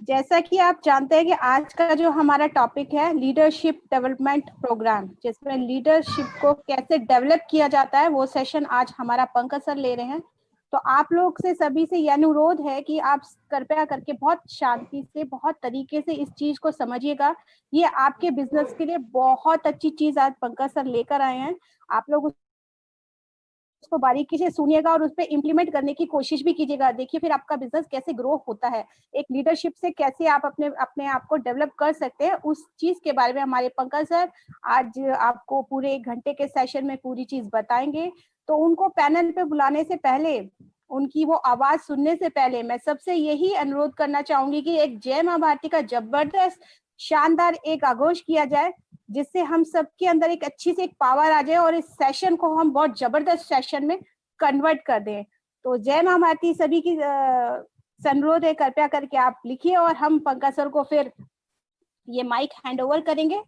जैसा कि आप जानते हैं कि आज का जो हमारा टॉपिक है लीडरशिप डेवलपमेंट प्रोग्राम, जिसमें लीडरशिप को कैसे डेवलप किया जाता है, वो सेशन आज हमारा पंकज सर ले रहे हैं। तो आप लोग से सभी से यह अनुरोध है कि आप कृपया करके बहुत शांति से, बहुत तरीके से इस चीज को समझिएगा। ये आपके बिजनेस के लिए बहुत अच्छी चीज आज पंकज सर लेकर आए हैं। आप लोग उसको बारीकी से सुनिएगा और उस पर इम्प्लीमेंट करने की कोशिश भी कीजिएगा। देखिए फिर आपका बिजनेस कैसे ग्रो होता है, एक लीडरशिप से कैसे आप अपने अपने आप को डेवलप कर सकते हैं, उस चीज के बारे में हमारे पंकज सर आज आपको पूरे 1 घंटे के सेशन में पूरी चीज बताएंगे। तो उनको पैनल पे बुलाने से पहले, उनकी वो आवाज सुनने से पहले मैं सबसे यही अनुरोध करना चाहूंगी कि एक जय मां भारती का जबरदस्त शानदार एक आगोश किया जाए, जिससे हम सबके अंदर एक अच्छी सी एक पावर आ जाए और इस सेशन को हम बहुत जबरदस्त सेशन में कन्वर्ट कर दें। तो जय मां भारती सभी की अनुरोध है, कृपया करके आप लिखिए और हम पंकज सर को फिर ये माइक हैंड ओवर करेंगे।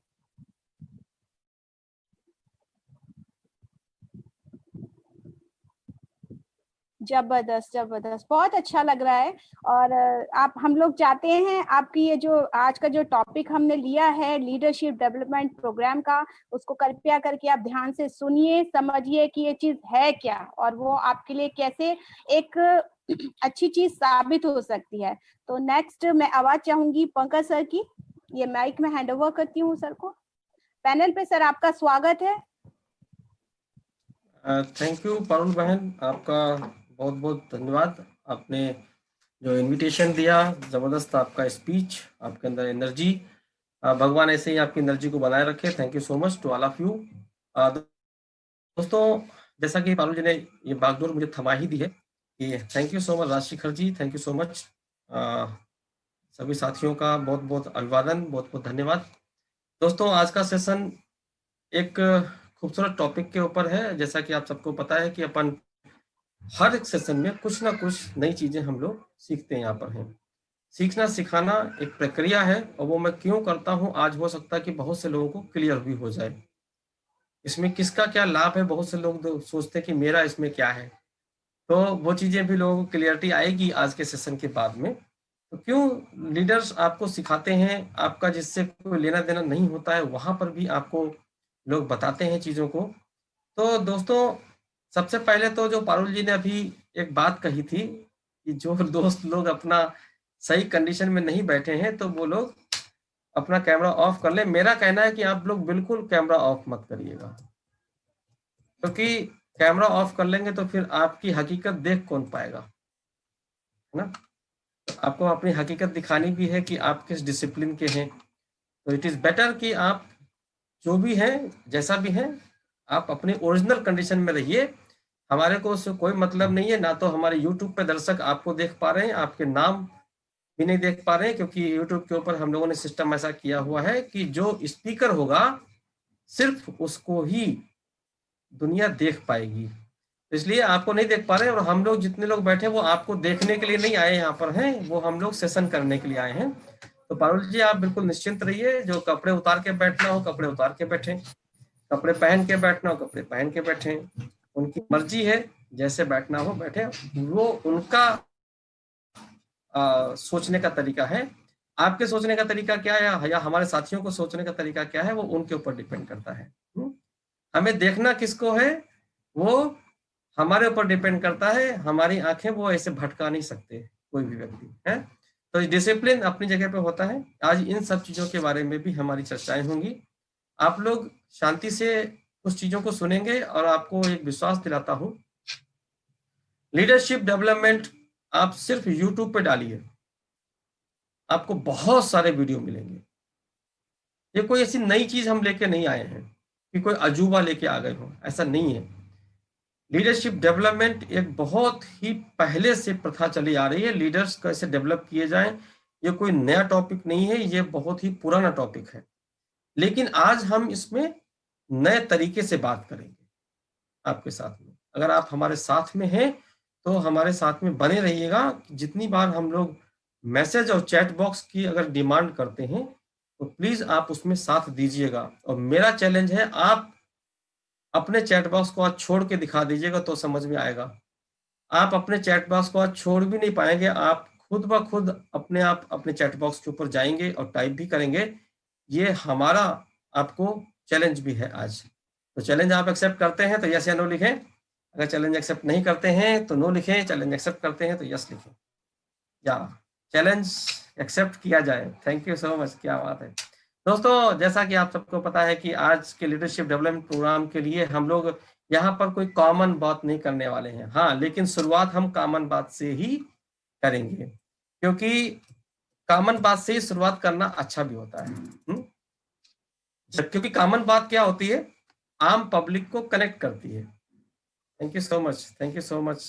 जबरदस्त जबरदस्त, बहुत अच्छा लग रहा है। और आप हम लोग चाहते हैं आपकी ये जो आज का जो टॉपिक हमने लिया है लीडरशिप डेवलपमेंट प्रोग्राम का, उसको कृपया करके आप ध्यान से सुनिए, समझिए कि ये चीज है क्या और वो आपके लिए कैसे एक अच्छी चीज साबित हो सकती है। तो नेक्स्ट मैं आवाज चाहूंगी पंकज सर की। ये माइक में हैंड ओवर करती हूँ सर को। पैनल पे सर आपका स्वागत है। थैंक यू पारुल बहन, आपका बहुत बहुत धन्यवाद। आपने जो इनविटेशन दिया, ज़बरदस्त आपका स्पीच, आपके अंदर एनर्जी, भगवान ऐसे ही आपकी एनर्जी को बनाए रखे। Thank you so much to all of you. दोस्तों, जैसा कि पारुल जी ने ये बागडोर मुझे थमा ही दी है कि thank you so much Rajshekhar ji, thank you so much. सभी साथियों का बहुत बहुत अभिवादन, बहुत बहुत धन्यवाद। दोस्तों, आज का सेशन एक खूबसूरत टॉपिक के ऊपर है। जैसा कि आप सबको पता है कि अपन हर एक सेशन में कुछ ना कुछ नई चीजें हम लोग सीखते हैं। यहाँ पर हैं सीखना सिखाना एक प्रक्रिया है, और वो मैं क्यों करता हूँ आज हो सकता है कि बहुत से लोगों को क्लियर भी हो जाए इसमें किसका क्या लाभ है। बहुत से लोग सोचते हैं कि मेरा इसमें क्या है, तो वो चीजें भी लोगों को क्लियरिटी आएगी आज के सेशन के बाद में। तो क्यों लीडर्स आपको सिखाते हैं, आपका जिससे कोई लेना देना नहीं होता है वहां पर भी आपको लोग बताते हैं चीजों को। तो दोस्तों, सबसे पहले तो जो पारुल जी ने अभी एक बात कही थी कि जो दोस्त लोग अपना सही कंडीशन में नहीं बैठे हैं तो वो लोग अपना कैमरा ऑफ कर ले। मेरा कहना है कि आप लोग बिल्कुल कैमरा ऑफ मत करिएगा, क्योंकि कैमरा ऑफ कर लेंगे तो फिर आपकी हकीकत देख कौन पाएगा, है ना। तो आपको अपनी हकीकत दिखानी भी है कि आप किस डिसिप्लिन के हैं। तो इट इज बेटर कि आप जो भी हैं, जैसा भी हैं, आप अपनी ओरिजिनल कंडीशन में रहिए। हमारे को उससे कोई मतलब नहीं है, ना तो हमारे यूट्यूब पे दर्शक आपको देख पा रहे हैं, आपके नाम भी नहीं देख पा रहे हैं, क्योंकि यूट्यूब के ऊपर हम लोगों ने सिस्टम ऐसा किया हुआ है कि जो स्पीकर होगा सिर्फ उसको ही दुनिया देख पाएगी। इसलिए आपको नहीं देख पा रहे हैं, और हम लोग जितने लोग बैठे वो आपको देखने के लिए नहीं आए यहाँ पर हैं, वो हम लोग सेशन करने के लिए आए हैं। तो पारुल जी, आप बिल्कुल निश्चिंत रहिए। जो कपड़े उतार के बैठना हो कपड़े उतार के बैठे, कपड़े पहन के बैठना हो कपड़े पहन के बैठे। उनकी मर्जी है, जैसे बैठना हो बैठे, वो उनका सोचने का तरीका है। आपके सोचने का तरीका क्या है या हमारे साथियों को सोचने का तरीका क्या है, वो उनके ऊपर डिपेंड करता है। हमें देखना किसको है वो हमारे ऊपर डिपेंड करता है। हमारी आंखें वो ऐसे भटका नहीं सकते कोई भी व्यक्ति है। तो डिसिप्लिन अपनी जगह पे होता है। आज इन सब चीजों के बारे में भी हमारी चर्चाएं होंगी। आप लोग शांति से उस चीजों को सुनेंगे, और आपको एक विश्वास दिलाता हूं, लीडरशिप डेवलपमेंट आप सिर्फ यूट्यूब पे डालिए, आपको बहुत सारे वीडियो मिलेंगे। ये कोई ऐसी नई चीज हम लेके नहीं आए हैं कि कोई अजूबा लेके आ गए हो, ऐसा नहीं है। लीडरशिप डेवलपमेंट एक बहुत ही पहले से प्रथा चली आ रही है। लीडर्स कैसे डेवलप किए जाएं, ये कोई नया टॉपिक नहीं है, ये बहुत ही पुराना टॉपिक है। लेकिन आज हम इसमें नए तरीके से बात करेंगे आपके साथ में। अगर आप हमारे साथ में हैं तो हमारे साथ में बने रहिएगा। जितनी बार हम लोग मैसेज और चैट बॉक्स की अगर डिमांड करते हैं तो प्लीज आप उसमें साथ दीजिएगा। और मेरा चैलेंज है, आप अपने चैट बॉक्स को आज छोड़ के दिखा दीजिएगा तो समझ में आएगा। आप अपने चैट बॉक्स को आज छोड़ भी नहीं पाएंगे, आप खुद ब खुद अपने आप अपने चैट बॉक्स के ऊपर जाएंगे और टाइप भी करेंगे। ये हमारा आपको चैलेंज भी है आज। तो चैलेंज आप एक्सेप्ट करते हैं तो यस या नो लिखें, अगर चैलेंज एक्सेप्ट नहीं करते हैं तो नो लिखें, चैलेंज एक्सेप्ट करते हैं तो यस लिखें। या चैलेंज एक्सेप्ट किया जाए। थैंक यू सो मच, क्या बात है दोस्तों। जैसा कि आप सबको पता है कि आज के लीडरशिप डेवलपमेंट प्रोग्राम के लिए हम लोग यहाँ पर कोई कॉमन बात नहीं करने वाले हैं, हाँ, लेकिन शुरुआत हम कॉमन बात से ही करेंगे, क्योंकि कॉमन बात से ही शुरुआत करना अच्छा भी होता है। क्योंकि कॉमन बात क्या होती है, आम पब्लिक को कनेक्ट करती है। Thank you so much, thank you so much,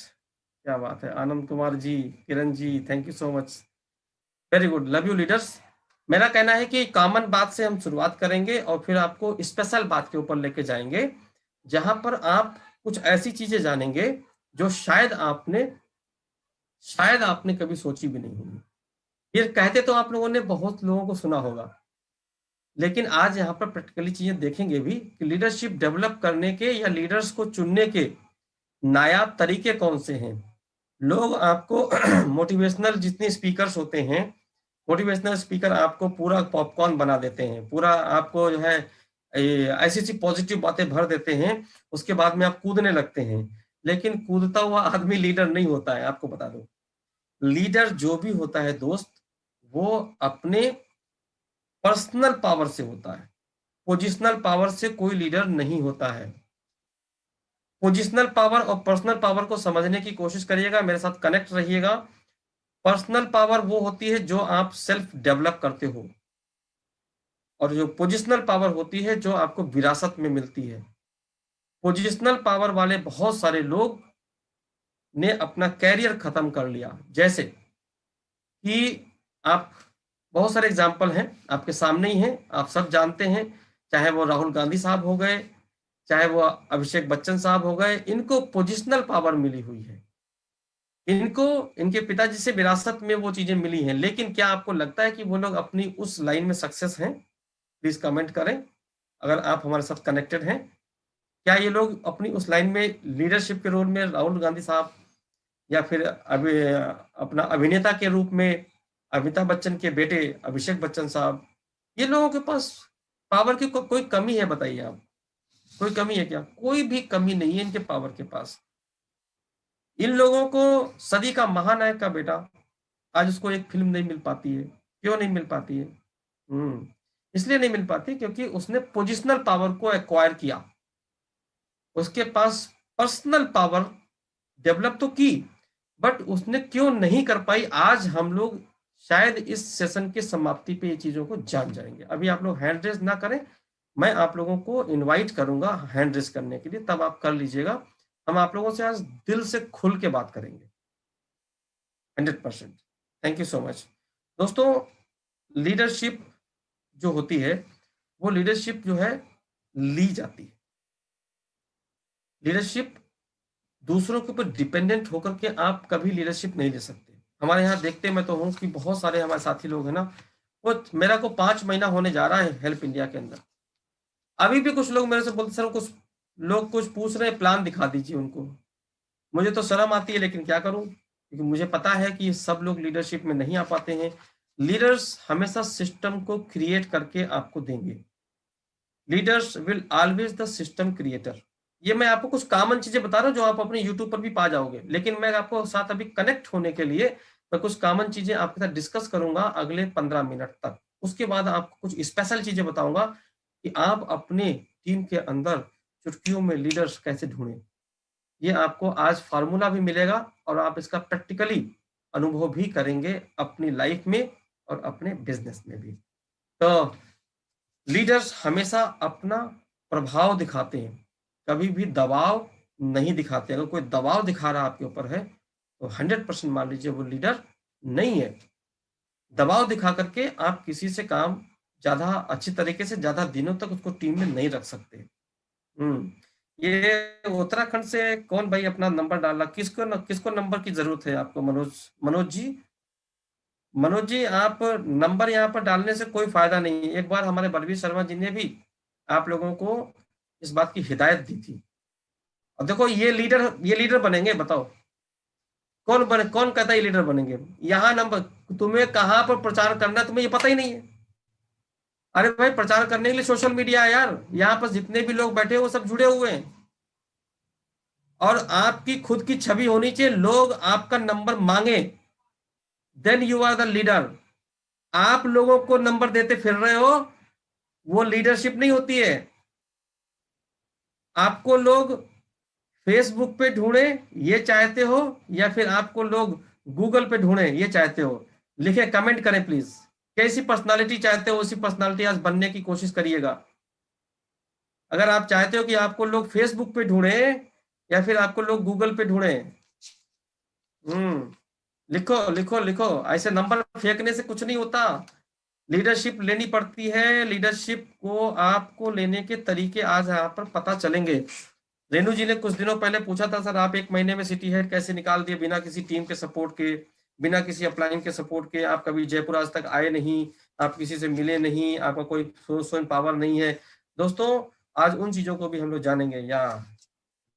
क्या बात है। Anand Kumar ji, Kiran ji, thank you so much, very good, love you leaders. मेरा कहना है कि कॉमन बात से हम शुरुआत करेंगे और फिर आपको स्पेशल बात के ऊपर लेके जाएंगे, जहां पर आप कुछ ऐसी चीजें जानेंगे जो शायद आपने कभी सोची भी नहीं होगी। ये कहते तो आप लोगों ने बहुत लोगों को सुना होगा, लेकिन आज यहाँ पर प्रैक्टिकली चीजें देखेंगे भी कि लीडरशिप डेवलप करने के या लीडर्स को चुनने के नायाब तरीके कौन से हैं। लोग आपको मोटिवेशनल जितने स्पीकर्स होते हैं, मोटिवेशनल स्पीकर आपको पूरा पॉपकॉर्न बना देते हैं, पूरा आपको जो है ऐसी ऐसी पॉजिटिव बातें भर देते हैं, उसके बाद में आप कूदने लगते हैं। लेकिन कूदता हुआ आदमी लीडर नहीं होता है, आपको बता दो। लीडर जो भी होता है दोस्त, वो अपने पर्सनल पावर से होता है, पोजिशनल पावर से कोई लीडर नहीं होता है। पोजिशनल पावर और पर्सनल पावर को समझने की कोशिश करिएगा, मेरे साथ कनेक्ट रहिएगा। पर्सनल पावर वो होती है जो आप सेल्फ डेवलप करते हो, और जो पोजिशनल पावर होती है जो आपको विरासत में मिलती है। पोजिशनल पावर वाले बहुत सारे लोग ने अपना कैरियर खत्म कर लिया, जैसे कि आप, बहुत सारे एग्जाम्पल हैं आपके सामने ही हैं, आप सब जानते हैं, चाहे वो राहुल गांधी साहब हो गए, चाहे वो अभिषेक बच्चन साहब हो गए, इनको पोजिशनल पावर मिली हुई है, इनको इनके पिताजी से विरासत में वो चीजें मिली हैं। लेकिन क्या आपको लगता है कि वो लोग अपनी उस लाइन में सक्सेस हैं? प्लीज कमेंट करें अगर आप हमारे साथ कनेक्टेड हैं। क्या ये लोग अपनी उस लाइन में लीडरशिप के रोल में राहुल गांधी साहब, या फिर अपना अभिनेता के रूप में अमिताभ बच्चन के बेटे अभिषेक बच्चन साहब, ये लोगों के पास पावर की कोई कमी है? बताइए आप, कोई कमी है क्या? कोई भी कमी नहीं है इनके पावर के पास। इन लोगों को सदी का महानायक का बेटा, आज उसको एक फिल्म नहीं मिल पाती है। क्यों नहीं मिल पाती है? इसलिए नहीं मिल पाती क्योंकि उसने पोजिशनल पावर को एक्वायर किया, उसके पास पर्सनल पावर डेवलप तो की, बट उसने क्यों नहीं कर पाई, आज हम लोग शायद इस सेशन की समाप्ति पे ये चीजों को जान जाएंगे। अभी आप लोग हैंड रेज ना करें, मैं आप लोगों को इनवाइट करूंगा हैंड रेज करने के लिए, तब आप कर लीजिएगा। हम आप लोगों से आज दिल से खुल के बात करेंगे 100%। थैंक यू सो मच दोस्तों। लीडरशिप जो होती है, वो लीडरशिप जो है ली जाती है। लीडरशिप दूसरों के ऊपर डिपेंडेंट होकर के आप कभी लीडरशिप नहीं ले सकते। हमारे यहाँ देखते मैं तो हूँ कि बहुत सारे हमारे साथी लोग हैं ना, वो मेरा को 5 महीना होने जा रहा है हेल्प इंडिया के अंदर, अभी भी कुछ लोग मेरे से बोलते सर, कुछ लोग कुछ पूछ रहे हैं, प्लान दिखा दीजिए उनको। मुझे तो शर्म आती है, लेकिन क्या करूं, क्योंकि मुझे पता है कि सब लोग लीडरशिप में नहीं आ पाते हैं। लीडर्स हमेशा सिस्टम को क्रिएट करके आपको देंगे। Leaders will always the system creator. ये मैं आपको कुछ कॉमन चीजें बता रहा हूँ जो आप अपने यूट्यूब पर भी पा जाओगे, लेकिन मैं आपको साथ अभी कनेक्ट होने के लिए मैं कुछ कॉमन चीजें आपके साथ डिस्कस करूंगा अगले 15 मिनट तक। उसके बाद आपको कुछ स्पेशल चीजें बताऊंगा कि आप अपने टीम के अंदर चुटकियों में लीडर्स कैसे ढूंढें। ये आपको आज फार्मूला भी मिलेगा और आप इसका प्रैक्टिकली अनुभव भी करेंगे अपनी लाइफ में और अपने बिजनेस में भी। तो लीडर्स हमेशा अपना प्रभाव दिखाते हैं, कभी भी दबाव नहीं दिखाते। अगर कोई दबाव दिखा रहा आपके ऊपर है तो 100% मान लीजिए वो लीडर नहीं है। दबाव दिखा करके आप किसी से काम ज्यादा अच्छी तरीके से ज्यादा दिनों तक उसको टीम में नहीं रख सकते। ये उत्तराखंड से कौन भाई अपना नंबर डाला, किसको नंबर की जरूरत है आपको? मनोज जी आप नंबर यहाँ पर डालने से कोई फायदा नहीं है। एक बार हमारे बलवीर शर्मा जी ने भी आप लोगों को इस बात की हिदायत दी थी। और देखो ये लीडर बनेंगे, बताओ कौन कहता है लीडर बनेंगे? यहाँ नंबर, तुम्हें कहाँ पर प्रचार करना है तुम्हें ये पता ही नहीं है। अरे भाई प्रचार करने के लिए सोशल मीडिया है यार, यहाँ पर जितने भी लोग बैठे हैं वो सब जुड़े हुए हैं, और आपकी खुद की छवि होनी चाहिए, लोग आपका नंबर मांगे, then you are the leader. आप लोगों को नंबर देते फिर रहे हो, वो लीडरशिप नहीं होती है। आपको लोग फेसबुक पे ढूंढे ये चाहते हो, या फिर आपको लोग गूगल पे ढूंढे ये चाहते हो? लिखे, कमेंट करें प्लीज, कैसी पर्सनालिटी चाहते हो उसी पर्सनालिटी आज बनने की कोशिश करिएगा। अगर आप चाहते हो कि आपको लोग फेसबुक पे ढूंढे या फिर आपको लोग गूगल पे ढूंढे, लिखो लिखो लिखो, ऐसे नंबर फेंकने से कुछ नहीं होता। लीडरशिप लेनी पड़ती है, लीडरशिप को आपको लेने के तरीके आज यहाँ पर पता चलेंगे। रेणु जी ने कुछ दिनों पहले पूछा था, सर आप 1 महीने में सिटी हेड कैसे निकाल दिए बिना किसी टीम के सपोर्ट के, बिना किसी अपलाइन के सपोर्ट के, आप कभी जयपुर आज तक आए नहीं, आप किसी से मिले नहीं, आपका कोई सोशल पावर नहीं है। दोस्तों आज उन चीजों को भी हम लोग जानेंगे। या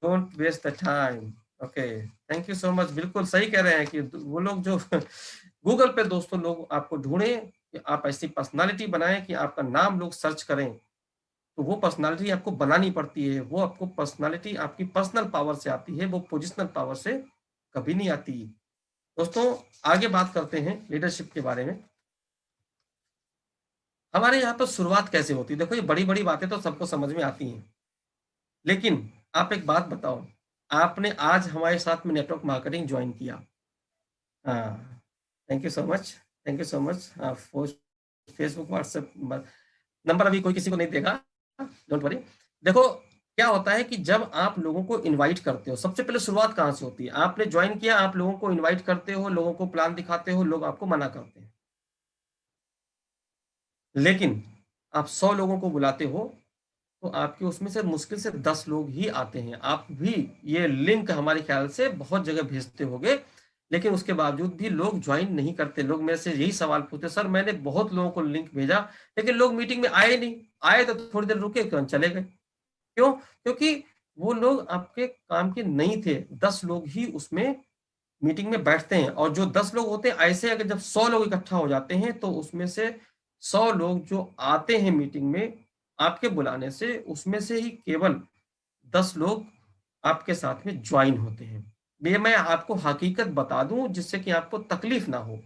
don't waste the time. Okay, thank you so much. बिल्कुल सही कह रहे हैं कि वो लोग जो गूगल पे दोस्तों लोग आपको ढूंढे कि आप ऐसी पर्सनालिटी बनाएं कि आपका नाम लोग सर्च करें, तो वो पर्सनालिटी आपको बनानी पड़ती है। वो आपको पर्सनालिटी आपकी पर्सनल पावर से आती है, वो पोजिशनल पावर से कभी नहीं आती। दोस्तों आगे बात करते हैं लीडरशिप के बारे में। हमारे यहाँ पर शुरुआत कैसे होती है? देखो ये बड़ी बड़ी बातें तो सबको समझ में आती हैं, लेकिन आप एक बात बताओ, आपने आज हमारे साथ में नेटवर्क मार्केटिंग ज्वाइन किया, हाँ, thank you so much, thank you so much. Facebook WhatsApp number अभी कोई किसी को नहीं देगा, डोंट वरी। देखो क्या होता है कि जब आप लोगों को इनवाइट करते हो, सबसे पहले शुरुआत कहाँ से होती है? आपने ज्वाइन किया, आप लोगों को इनवाइट करते हो, लोगों को प्लान दिखाते हो, लोग आपको मना करते हैं। लेकिन आप 100 लोगों को बुलाते हो तो आपके उसमें से मुश्किल से 10 लोग ही आते हैं। आप भी ये लिंक हमारे ख्याल से बहुत जगह भेजते होगे, लेकिन उसके बावजूद भी लोग ज्वाइन नहीं करते। लोग मेरे से यही सवाल पूछते, सर मैंने बहुत लोगों को लिंक भेजा लेकिन लोग मीटिंग में आए नहीं, आए तो थोड़ी देर रुके क्यों चले गए। क्यों? क्योंकि वो लोग आपके काम के नहीं थे। 10 लोग ही उसमें मीटिंग में बैठते हैं, और जो 10 लोग होते हैं ऐसे, अगर जब 100 लोग इकट्ठा हो जाते हैं तो उसमें से 100 लोग जो आते हैं मीटिंग में आपके बुलाने से, उसमें से ही केवल 10 लोग आपके साथ में ज्वाइन होते हैं। ये मैं आपको हकीकत बता दूं जिससे कि आपको तकलीफ ना हो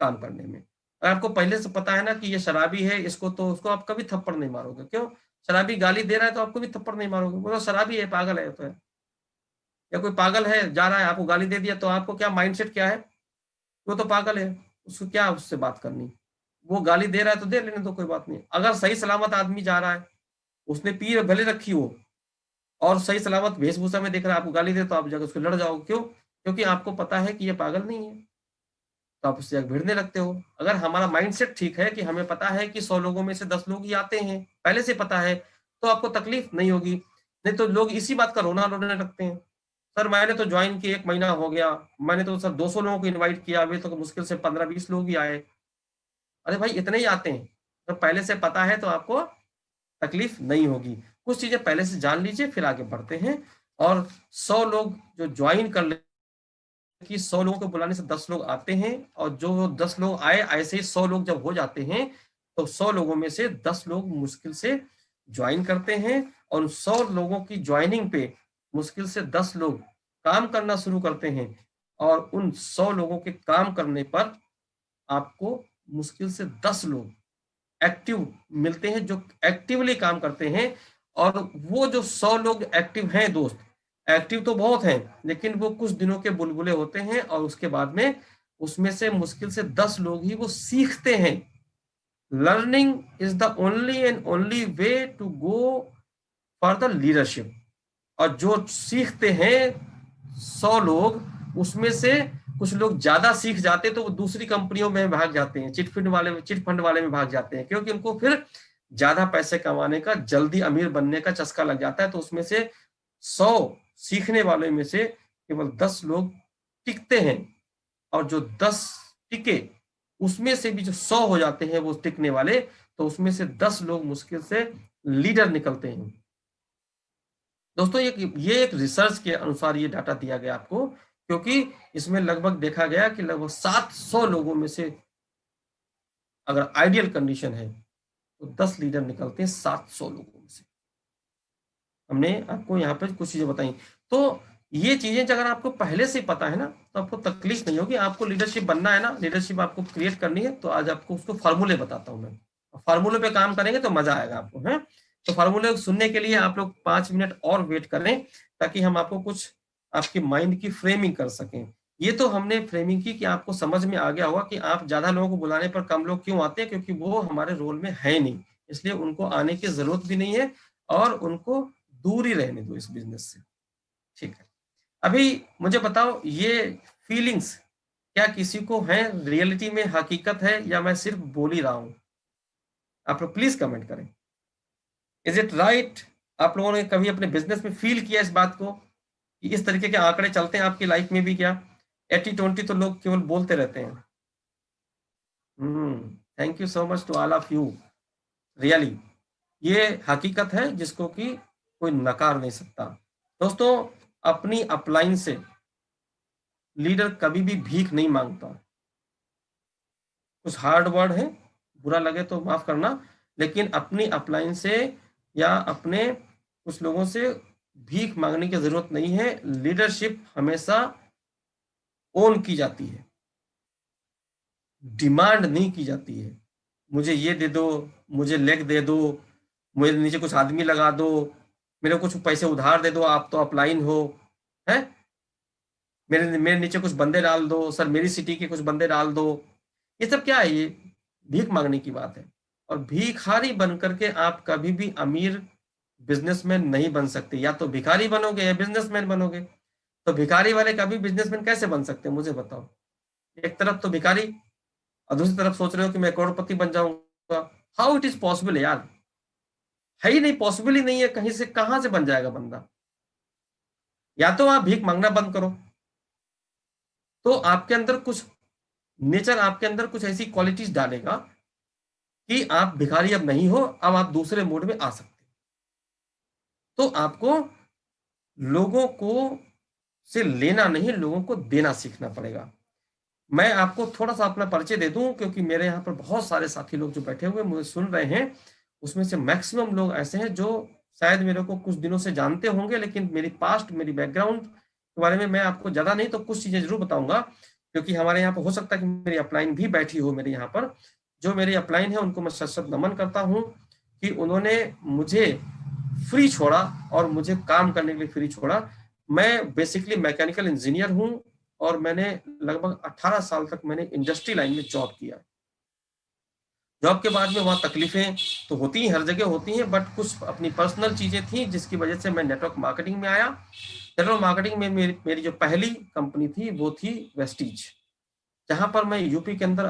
काम करने में। अगर आपको पहले से पता है ना कि ये शराबी है, इसको तो उसको आप कभी थप्पड़ नहीं मारोगे। क्यों? शराबी गाली दे रहा है तो आपको भी थप्पड़ नहीं मारोगे, बोलो शराबी है, पागल है तो है। या कोई पागल है जा रहा है आपको गाली दे दिया तो आपको क्या माइंडसेट क्या है? वो तो पागल है, उसको क्या उससे बात करनी, वो गाली दे रहा है तो दे लेने दो, कोई बात नहीं। अगर सही सलामत आदमी जा रहा है, उसने पी भले रखी हो और सही सलामत वेशभूषा में देख रहा है, आपको गाली दे तो आप जाकर उसको लड़ जाओगे। क्यों? क्योंकि आपको पता है कि ये पागल नहीं है, तो आप उससे भिड़ने लगते हो। अगर हमारा माइंडसेट ठीक है कि हमें पता है कि 100 लोगों में से 10 लोग ही आते हैं, पहले से पता है, तो आपको तकलीफ नहीं होगी। नहीं तो लोग इसी बात का रोना रोने लगते हैं, सर मैंने तो ज्वाइन किए 1 महीना हो गया, मैंने तो सर 200 लोगों को इन्वाइट किया, अभी तो मुश्किल से 15-20 लोग ही आए। अरे भाई इतने ही आते हैं, तो पहले से पता है तो आपको तकलीफ नहीं होगी। कुछ चीजें पहले से जान लीजिए, फिर आगे बढ़ते हैं। और 100 लोग जो ज्वाइन कर ले कि 100 लोगों को बुलाने से 10 लोग आते हैं, और जो 10 लोग आए ऐसे ही 100 लोग जब हो जाते हैं तो 100 लोगों में से 10 लोग मुश्किल से ज्वाइन करते हैं, और उन 100 लोगों की ज्वाइनिंग पे मुश्किल से 10 लोग काम करना शुरू करते हैं, और उन 100 लोगों के काम करने पर आपको मुश्किल से 10 लोग एक्टिव मिलते हैं जो एक्टिवली काम करते हैं। और वो जो 100 लोग एक्टिव हैं दोस्त, एक्टिव तो बहुत हैं लेकिन वो कुछ दिनों के बुलबुले होते हैं, और उसके बाद में उसमें से मुश्किल से 10 लोग ही वो सीखते हैं। Learning is the only and only way to go for the leadership. और जो सीखते हैं 100 लोग, उसमें से कुछ लोग ज्यादा सीख जाते तो वो दूसरी कंपनियों में भाग जाते हैं, चिट फंड वाले में भाग जाते हैं, क्योंकि उनको फिर ज्यादा पैसे कमाने का, जल्दी अमीर बनने का चस्का लग जाता है। तो उसमें से 100 सीखने वाले में से केवल 10 लोग टिकते हैं, और जो 10 टिके उसमें से भी जो 100 हो जाते हैं वो टिकने वाले, तो उसमें से 10 लोग मुश्किल से लीडर निकलते हैं। दोस्तों ये एक रिसर्च के अनुसार ये डाटा दिया गया आपको क्योंकि इसमें लगभग देखा गया कि लगभग 700 लोगों में से अगर आइडियल कंडीशन है तो 10 लीडर निकलते हैं 700 लोगों में से। हमने आपको यहाँ पे कुछ चीजें बताई। तो ये चीजें अगर आपको पहले से पता है ना तो आपको तकलीफ नहीं होगी। आपको लीडरशिप बनना है ना, लीडरशिप आपको क्रिएट करनी है, तो आज आपको उसको फार्मूले बताता हूँ मैं। फार्मूले पे काम करेंगे तो मजा आएगा आपको, है। तो फार्मूले सुनने के लिए आप लोग 5 मिनट और वेट करें, ताकि हम आपको कुछ आपके माइंड की फ्रेमिंग कर सकें। ये तो हमने फ्रेमिंग की कि आपको समझ में आ गया होगा कि आप ज्यादा लोगों को बुलाने पर कम लोग क्यों आते हैं, क्योंकि वो हमारे रोल में है नहीं, इसलिए उनको आने की जरूरत भी नहीं है, और उनको दूर ही रहने दो इस बिजनेस से। ठीक है, अभी मुझे बताओ, ये फीलिंग्स क्या किसी को है, रियलिटी में हकीकत है, या मैं सिर्फ बोल ही रहा हूं? आप लोग प्लीज कमेंट करें। Is it right? आप लोगों ने कभी अपने बिजनेस में फील किया इस बात को कि इस तरीके के आंकड़े चलते हैं आपकी लाइफ में भी क्या? 80-20 तो लोग केवल बोलते रहते हैं। Thank you so much to all of you. Really ये हकीकत है जिसको कि कोई नकार नहीं सकता। दोस्तों, अपनी अपलाइन से लीडर कभी भी भीख नहीं मांगता। कुछ हार्ड वर्ड है, बुरा लगे तो माफ करना, लेकिन अपनी अपलाइन से या अपने कुछ लोगों से भीख मांगने की जरूरत नहीं है। लीडरशिप हमेशा ओन की जाती है, डिमांड नहीं की जाती है। मुझे ये दे दो, मुझे लेग दे दो, मेरे नीचे कुछ आदमी लगा दो, मेरे कुछ पैसे उधार दे दो, आप तो अपलाइन हो, है, मेरे मेरे नीचे कुछ बंदे डाल दो सर, मेरी सिटी के कुछ बंदे डाल दो। ये सब क्या है? ये भीख मांगने की बात है। और भिखारी बन करके आप कभी भी अमीर बिजनेसमैन नहीं बन सकते। या तो भिखारी बनोगे या बिजनेसमैन बनोगे। तो भिखारी वाले कभी बिजनेसमैन कैसे बन सकते हैं, मुझे बताओ। एक तरफ तो भिखारी और दूसरी तरफ सोच रहे हो कि मैं करोड़पति बन जाऊंगा। हाउ इट इज पॉसिबल यार? है ही नहीं, पॉसिबल ही नहीं है। कहीं से कहां से बन जाएगा बंदा? या तो आप भीख मांगना बंद करो, तो आपके अंदर कुछ नेचर, आपके अंदर कुछ ऐसी क्वालिटीज डालेगा कि आप भिखारी अब नहीं हो, अब आप दूसरे मोड में आ सकते। तो आपको लोगों को से लेना नहीं, लोगों को देना सीखना पड़ेगा। मैं आपको थोड़ा सा अपना परिचय दे दूं, क्योंकि मेरे यहाँ पर बहुत सारे साथी लोग जो बैठे हुए मुझे सुन रहे हैं, उसमें से मैक्सिमम लोग ऐसे हैं जो शायद मेरे को कुछ दिनों से जानते होंगे, लेकिन मेरी पास्ट, मेरी बैकग्राउंड के बारे में मैं आपको ज्यादा नहीं तो कुछ चीजें जरूर बताऊंगा। क्योंकि हमारे यहाँ पर हो सकता है कि मेरी अपलाइन भी बैठी हो मेरे यहाँ पर। जो मेरी अपलाइन है उनको मैं सशक्त नमन करता हूँ कि उन्होंने मुझे फ्री छोड़ा और मुझे काम करने के लिए फ्री छोड़ा। मैं बेसिकली मैकेनिकल इंजीनियर हूँ और मैंने लगभग 18 साल तक मैंने इंडस्ट्री लाइन में जॉब किया। जॉब के बाद में वहाँ तकलीफें तो होती ही, हर जगह होती हैं, बट कुछ अपनी पर्सनल चीजें थी जिसकी वजह से मैं नेटवर्क मार्केटिंग में आया। नेटवर्क मार्केटिंग में मेरी जो पहली कंपनी थी वो थी वेस्टीज, जहां पर मैं यूपी के अंदर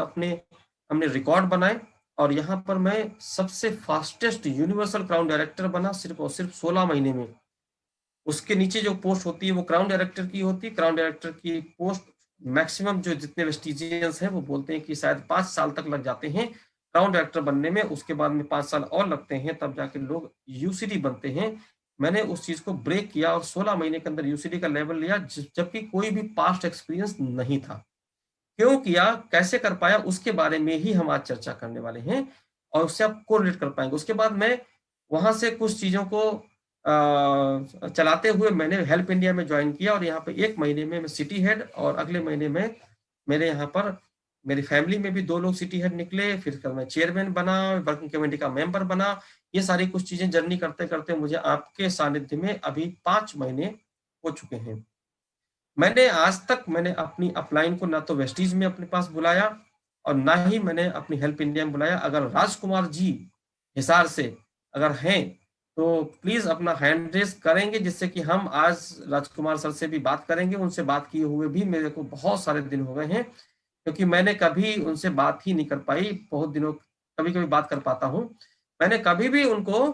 हमने रिकॉर्ड बनाए, और यहाँ पर मैं सबसे फास्टेस्ट यूनिवर्सल क्राउन डायरेक्टर बना, सिर्फ और सिर्फ 16 महीने में। उसके नीचे जो पोस्ट होती है वो क्राउन डायरेक्टर की होती है। क्राउन डायरेक्टर की पोस्ट मैक्सिमम जो जितने वेस्टिजियंस हैं वो बोलते हैं कि शायद 5 साल तक लग जाते हैं क्राउन डायरेक्टर बनने में, उसके बाद में 5 साल और लगते हैं, तब जाके लोग यूसीडी बनते हैं। मैंने उस चीज को ब्रेक किया और 16 महीने के अंदर यूसीडी का लेवल लिया, जबकि कोई भी पास्ट एक्सपीरियंस नहीं था। क्यों किया, कैसे कर पाया, उसके बारे में ही हम आज चर्चा करने वाले हैं, और उससे आप कोरिलेट कर पाएंगे। उसके बाद मैं वहां से कुछ चीजों को चलाते हुए मैंने हेल्प इंडिया में ज्वाइन किया, और यहाँ पे 1 महीने में मैं सिटी हेड, और अगले महीने में मेरे यहाँ पर मेरी फैमिली में भी 2 लोग सिटी हेड निकले। फिर मैं चेयरमैन बना, वर्किंग कमेटी का मेंबर बना। ये सारी कुछ चीजें जर्नी करते करते मुझे आपके सानिध्य में अभी 5 महीने हो चुके हैं। मैंने आज तक अपनी अपलाइन को ना तो वेस्टीज में अपने पास बुलाया और ना ही मैंने अपनी हेल्प इंडिया में बुलाया। अगर राजकुमार जी हिसार से अगर हैं तो प्लीज अपना हैंड रेस करेंगे, जिससे कि हम आज राजकुमार सर से भी बात करेंगे। उनसे बात किए हुए भी मेरे को बहुत सारे दिन हो गए हैं, क्योंकि मैंने कभी उनसे बात ही नहीं कर पाई। बहुत दिनों कभी कभी बात कर पाता हूँ। मैंने कभी भी उनको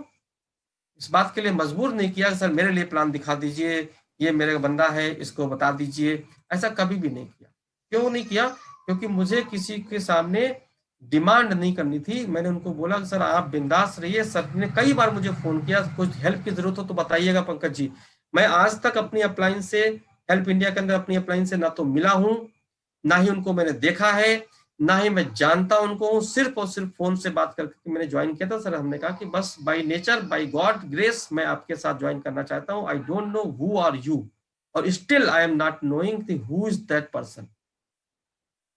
इस बात के लिए मजबूर नहीं किया सर मेरे लिए प्लान दिखा दीजिए, ये मेरा बंदा है इसको बता दीजिए, ऐसा कभी भी नहीं किया। क्यों नहीं किया? क्योंकि मुझे किसी के सामने डिमांड नहीं करनी थी। मैंने उनको बोला कि सर आप बिंदास रहिए। सर ने कई बार मुझे फोन किया, कुछ हेल्प की जरूरत हो तो बताइएगा पंकज जी। मैं आज तक अपनी अपलाइन से हेल्प इंडिया के अंदर अपनी अपलाइन से ना तो मिला हूं, ना ही उनको मैंने देखा है, ना ही मैं जानता उनको, सिर्फ और सिर्फ फोन से बात करके मैंने ज्वाइन किया था। सर हमने कहा कि बस by nature, by God grace मैं आपके साथ ज्वाइन करना चाहता हूं। I don't know who are you, और still I am not knowing who is that person.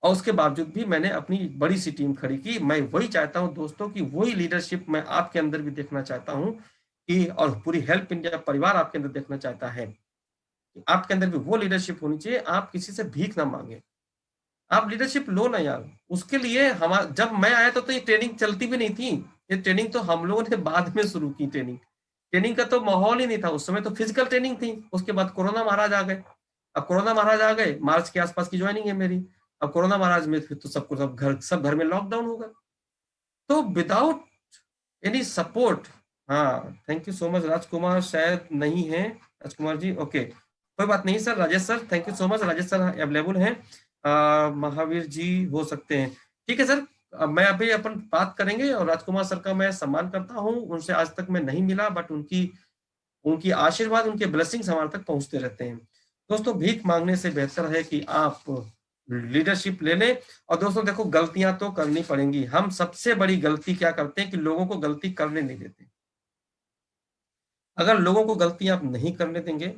और उसके बावजूद भी मैंने अपनी बड़ी सी टीम खड़ी की। मैं वही चाहता हूं दोस्तों कि वही लीडरशिप मैं आपके अंदर भी देखना चाहता हूं कि, और पूरी हेल्प इंडिया परिवार आपके अंदर देखना चाहता है कि आपके अंदर भी वो लीडरशिप होनी चाहिए। आप किसी से भीख ना मांगे, आप लीडरशिप लो ना यार। उसके लिए हमारा, जब मैं आया था तो ये ट्रेनिंग चलती भी नहीं थी। ये ट्रेनिंग तो हम लोगों ने बाद में शुरू की। ट्रेनिंग का तो माहौल ही नहीं था उस समय, तो फिजिकल ट्रेनिंग थी। उसके बाद कोरोना महाराज आ गए। अब कोरोना महाराज आ गए, मार्च के आसपास की ज्वाइनिंग है मेरी। अब कोरोना महाराज में फिर तो सबको सब घर में लॉकडाउन होगा। तो विदाउट एनी सपोर्ट, हाँ थैंक यू सो मच। राजकुमार शायद नहीं है, राजकुमार जी ओके कोई बात नहीं sir. Rajesh sir thank you so much, Rajesh sir available हैं। महावीर जी हो सकते हैं, ठीक है सर। मैं अभी अपन बात करेंगे, और राजकुमार सर का मैं सम्मान करता हूं। उनसे आज तक मैं नहीं मिला, बट उनकी उनकी आशीर्वाद, उनके ब्लेसिंग्स हमारे तक पहुंचते रहते हैं। दोस्तों भीख मांगने से बेहतर है कि आप लीडरशिप ले लें। और दोस्तों देखो, गलतियां तो करनी पड़ेंगी। हम सबसे बड़ी गलती क्या करते हैं कि लोगों को गलती करने नहीं देते। अगर लोगों को गलतियां आप नहीं करने देंगे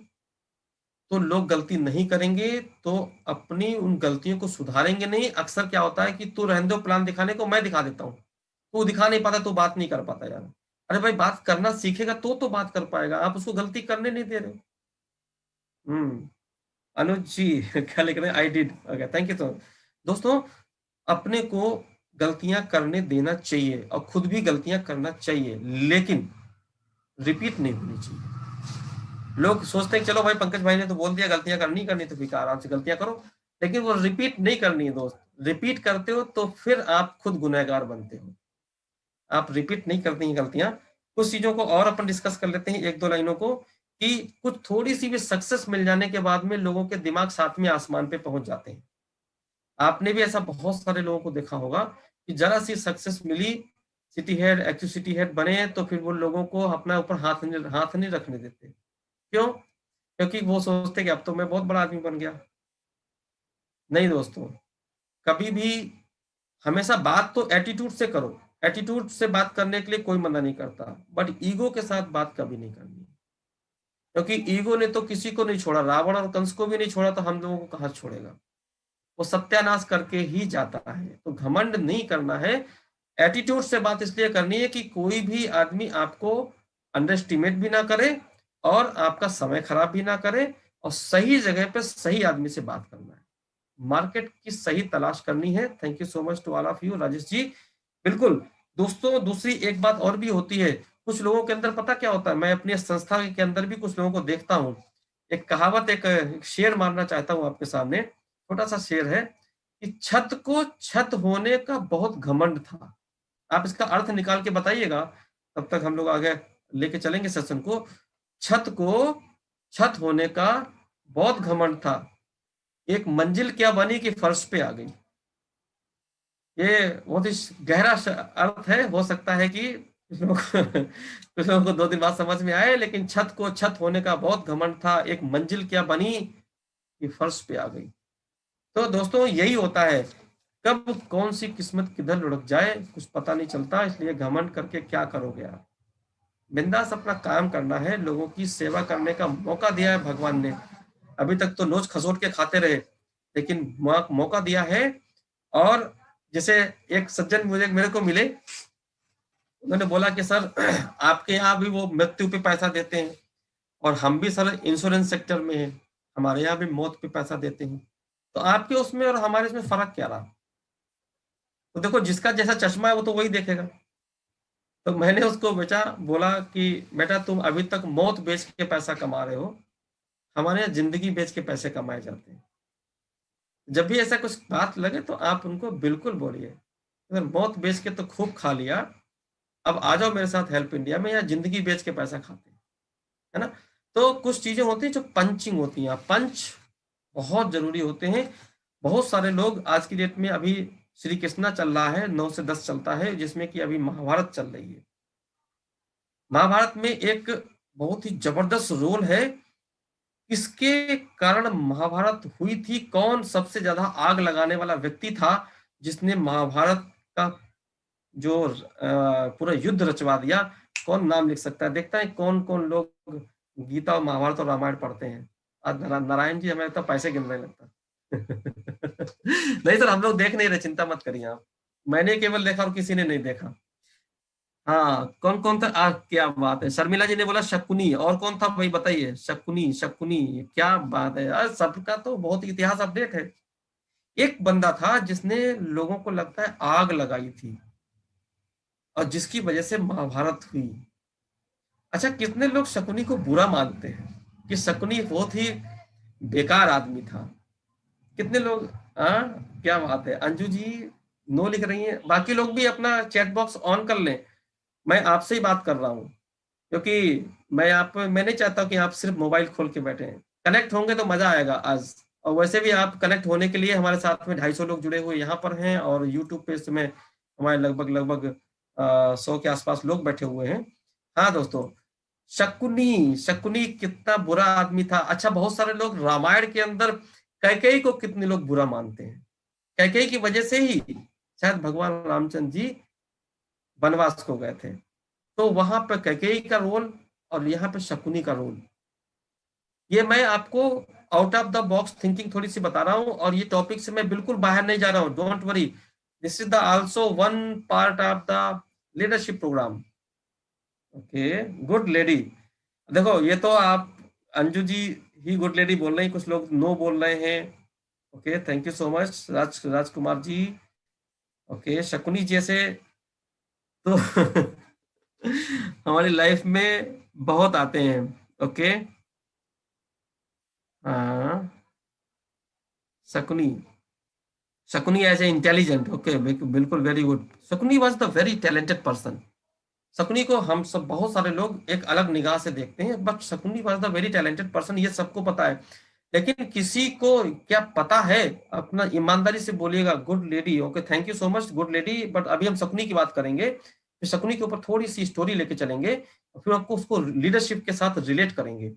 तो लोग गलती नहीं करेंगे, तो अपनी उन गलतियों को सुधारेंगे नहीं। अक्सर क्या होता है कि तू रहने दो प्लान दिखाने को, मैं दिखा देता हूं। तू दिखा नहीं पाता तो बात नहीं कर पाता यार। अरे भाई बात करना सीखेगा तो बात कर पाएगा। आप उसको गलती करने नहीं दे रहे हो। अनुज जी क्या लिख रहे हैं, I did okay thank you. तो दोस्तों अपने को गलतियां करने देना चाहिए, और खुद भी गलतियां करना चाहिए, लेकिन रिपीट नहीं होनी चाहिए। लोग सोचते हैं चलो भाई पंकज भाई ने तो बोल दिया गलतियां करनी करनी, तो फिर आराम से गलतियां करो, लेकिन वो रिपीट नहीं करनी है दोस्त। रिपीट करते हो तो फिर आप खुद गुनहगार बनते हो। आप रिपीट नहीं करती हैं गलतियां। कुछ चीजों को और अपन डिस्कस कर लेते हैं, एक दो लाइनों को, कि कुछ थोड़ी सी भी सक्सेस मिल जाने के बाद में लोगों के दिमाग सातवें आसमान पे पहुंच जाते हैं। आपने भी ऐसा बहुत सारे लोगों को देखा होगा कि जरा सी सक्सेस मिली, city head active city head बने, तो फिर वो लोगों को अपना ऊपर हाथ नहीं रखने देते। क्यों? क्योंकि वो सोचते कि अब तो मैं बहुत बड़ा आदमी बन गया। नहीं दोस्तों, कभी भी हमेशा बात तो एटीट्यूड से करो। एटीट्यूड से बात करने के लिए कोई मना नहीं करता, बट ईगो के साथ बात कभी नहीं करनी। क्योंकि ईगो ने तो किसी को नहीं छोड़ा, रावण और कंस को भी नहीं छोड़ा, तो हम लोगों को कहां छोड़ेगा। वो सत्यानाश करके ही जाता है। तो घमंड नहीं करना है, एटीट्यूड से बात इसलिए करनी है कि कोई भी आदमी आपको अंडरएस्टिमेट भी ना करे और आपका समय खराब भी ना करे, और सही जगह पे सही आदमी से बात करना है। मार्केट की सही तलाश करनी है। Thank you so much to all of you, Rajesh ji. बिल्कुल दोस्तों, दूसरी एक बात और भी होती है, कुछ लोगों के अंदर पता क्या होता है, मैं अपनी संस्था के अंदर भी कुछ लोगों को देखता हूँ। एक कहावत, एक शेर मारना चाहता हूँ आपके सामने, छोटा सा शेर है कि छत को छत होने का बहुत घमंड था। आप इसका अर्थ निकाल के बताइएगा, तब तक हम लोग आगे लेके चलेंगे सेशन को। छत को छत होने का बहुत घमंड था, एक मंजिल क्या बनी कि फर्श पे आ गई। ये बहुत ही गहरा अर्थ है। हो सकता है कि कुछ लोगों को 2 दिन बाद समझ में आए, लेकिन छत को छत होने का बहुत घमंड था, एक मंजिल क्या बनी कि फर्श पे आ गई। तो दोस्तों यही होता है, कब कौन सी किस्मत किधर लुढ़क जाए कुछ पता नहीं चलता। इसलिए घमंड करके क्या करोगे आप। बिंदास अपना काम करना है, लोगों की सेवा करने का मौका दिया है भगवान ने। अभी तक तो नोच खसोट के खाते रहे, लेकिन मौका दिया है। और जैसे एक सज्जन मुझे मेरे को मिले, उन्होंने बोला कि सर आपके यहाँ भी वो मृत्यु पे पैसा देते हैं, और हम भी सर इंश्योरेंस सेक्टर में हैं, हमारे यहाँ भी मौत पे पैसा देते हैं, तो आपके उसमें और हमारे इसमें फर्क क्या रहा। तो देखो, जिसका जैसा चश्मा है वो तो वही देखेगा। तो मैंने उसको बोला कि बेटा तुम अभी तक मौत बेच के पैसा कमा रहे हो, हमारे यहाँ जिंदगी बेच के पैसे कमाए जाते हैं। जब भी ऐसा कुछ बात लगे तो आप उनको बिल्कुल बोलिए, अगर मौत बेच के तो खूब खा लिया, अब आ जाओ मेरे साथ हेल्प इंडिया में, या जिंदगी बेच के पैसा खाते हैं, है ना। तो कुछ चीजें होती हैं जो पंचिंग होती हैं, पंच बहुत जरूरी होते हैं। बहुत सारे लोग आज की डेट में, अभी श्री कृष्णा चल रहा है, 9 से 10 चलता है, जिसमें कि अभी महाभारत चल रही है। महाभारत में एक बहुत ही जबरदस्त रोल है किसके कारण महाभारत हुई थी? कौन सबसे ज्यादा आग लगाने वाला व्यक्ति था जिसने महाभारत का जो पूरा युद्ध रचवा दिया? कौन नाम लिख सकता है? देखता है कौन कौन लोग गीता और महाभारत और रामायण पढ़ते हैं। आज नारायण जी हमें तो पैसे गिनने लगता नहीं सर, हम लोग देख नहीं रहे, चिंता मत करिए आप। मैंने केवल देखा और किसी ने नहीं देखा। हाँ, कौन कौन था? क्या बात है, शर्मिला जी ने बोला शकुनी। और कौन था भाई बताइए? शकुनी, शकुनी, क्या बात है यार, सबका तो बहुत इतिहास अपडेट है। एक बंदा था जिसने लोगों को लगता है आग लगाई थी और जिसकी वजह से महाभारत हुई। अच्छा, कितने लोग शकुनी को बुरा मानते हैं कि शकुनी बहुत ही बेकार आदमी था? कितने लोग? क्या बात है, अंजू जी नो लिख रही हैं। बाकी लोग भी अपना चैट बॉक्स ऑन कर लें, मैं आपसे ही बात कर रहा हूं, क्योंकि मैं नहीं चाहता कि आप सिर्फ मोबाइल खोल के बैठे हैं। कनेक्ट होंगे तो मजा आएगा आज। और वैसे भी आप कनेक्ट होने के लिए हमारे साथ में 250 लोग जुड़े हुए यहाँ पर हैं, और यूट्यूब पे इस समय हमारे लगभग 100 के आसपास लोग बैठे हुए हैं। हाँ दोस्तों, शकुनी, शकुनी कितना बुरा आदमी था। अच्छा, बहुत सारे लोग रामायण के अंदर कैकेयी को कितने लोग बुरा मानते हैं। कैकेयी की वजह से ही शायद भगवान रामचंद्र जी वनवास को गए थे। तो वहां पर कैकेयी का रोल और यहाँ पे शकुनी का रोल, ये मैं आपको out of the box thinking थोड़ी सी बता रहा हूँ, और ये टॉपिक से मैं बिल्कुल बाहर नहीं जा रहा हूँ। Don't worry, this is the also one part of the leadership program. Okay, good lady. देखो, ये तो आप अंजू जी ही गुड लेडी बोल रहे हैं, कुछ लोग नो बोल रहे हैं। Okay, thank you so much Rajkumar ji. Okay, Shakuni जैसे तो हमारी लाइफ में बहुत आते हैं। ओके, हाँ, Shakuni, Shakuni as a intelligent. Okay, बिल्कुल, very good. Shakuni was the very talented person. Shakuni को हम सब, बहुत सारे लोग एक अलग निगाह से देखते हैं, but Shakuni was the very talented person, ये सबको पता है। लेकिन किसी को क्या पता है? अपना ईमानदारी से बोलिएगा। Good lady, okay, thank you so much good lady. But अभी हम शकुनी की बात करेंगे, फिर शकुनी के ऊपर थोड़ी सी स्टोरी लेके चलेंगे, और फिर आपको उसको लीडरशिप के साथ रिलेट करेंगे,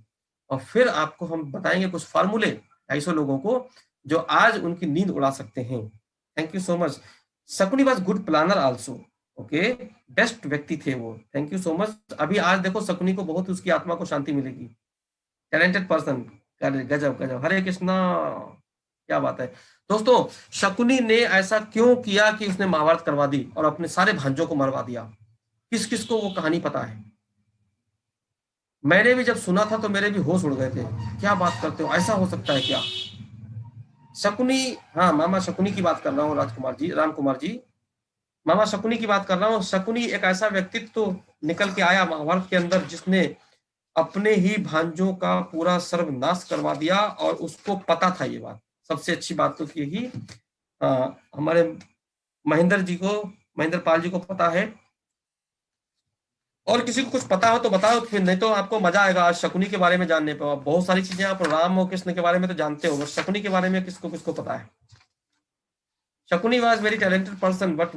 और फिर आपको हम बताएंगे कुछ फार्मूले 250 लोगों को जो आज उनकी नींद उड़ा सकते हैं। Thank you so much. Shakuni was good planner also. Okay, best व्यक्ति थे वो। Thank you so much. अभी आज देखो शकुनी को बहुत उसकी आत्मा को शांति मिलेगी। टैलेंटेड पर्सन, गजब गजब, हरे कृष्णा, क्या बात है। दोस्तों, शकुनी ने ऐसा क्यों किया कि उसने महाभारत करवा दी और अपने सारे भांजों को मरवा दिया? किस किस को वो कहानी पता है? मैंने भी जब सुना था तो मेरे भी होश उड़ गए थे। क्या बात करते हो, ऐसा हो सकता है क्या? शकुनी, हाँ, मामा शकुनी की बात कर रहा हूँ, राजकुमार जी, राम कुमार जी, मामा शकुनी की बात कर रहा हूँ। शकुनी एक ऐसा व्यक्तित्व तो निकल के आया महाभारत के अंदर जिसने अपने ही भांजों का पूरा सर्वनाश करवा दिया, और उसको पता था ये बात। सबसे अच्छी बात तो यही, हमारे महेंद्र जी को, महेंद्र पाल जी को पता है। और किसी को कुछ पता हो तो बताओ, फिर नहीं तो आपको मजा आएगा आज शकुनी के बारे में जानने पर। बहुत सारी चीजें आप राम और कृष्ण के बारे में तो जानते हो, बट शकुनी के बारे में किसको किसको पता है? Shakuni was very talented person, but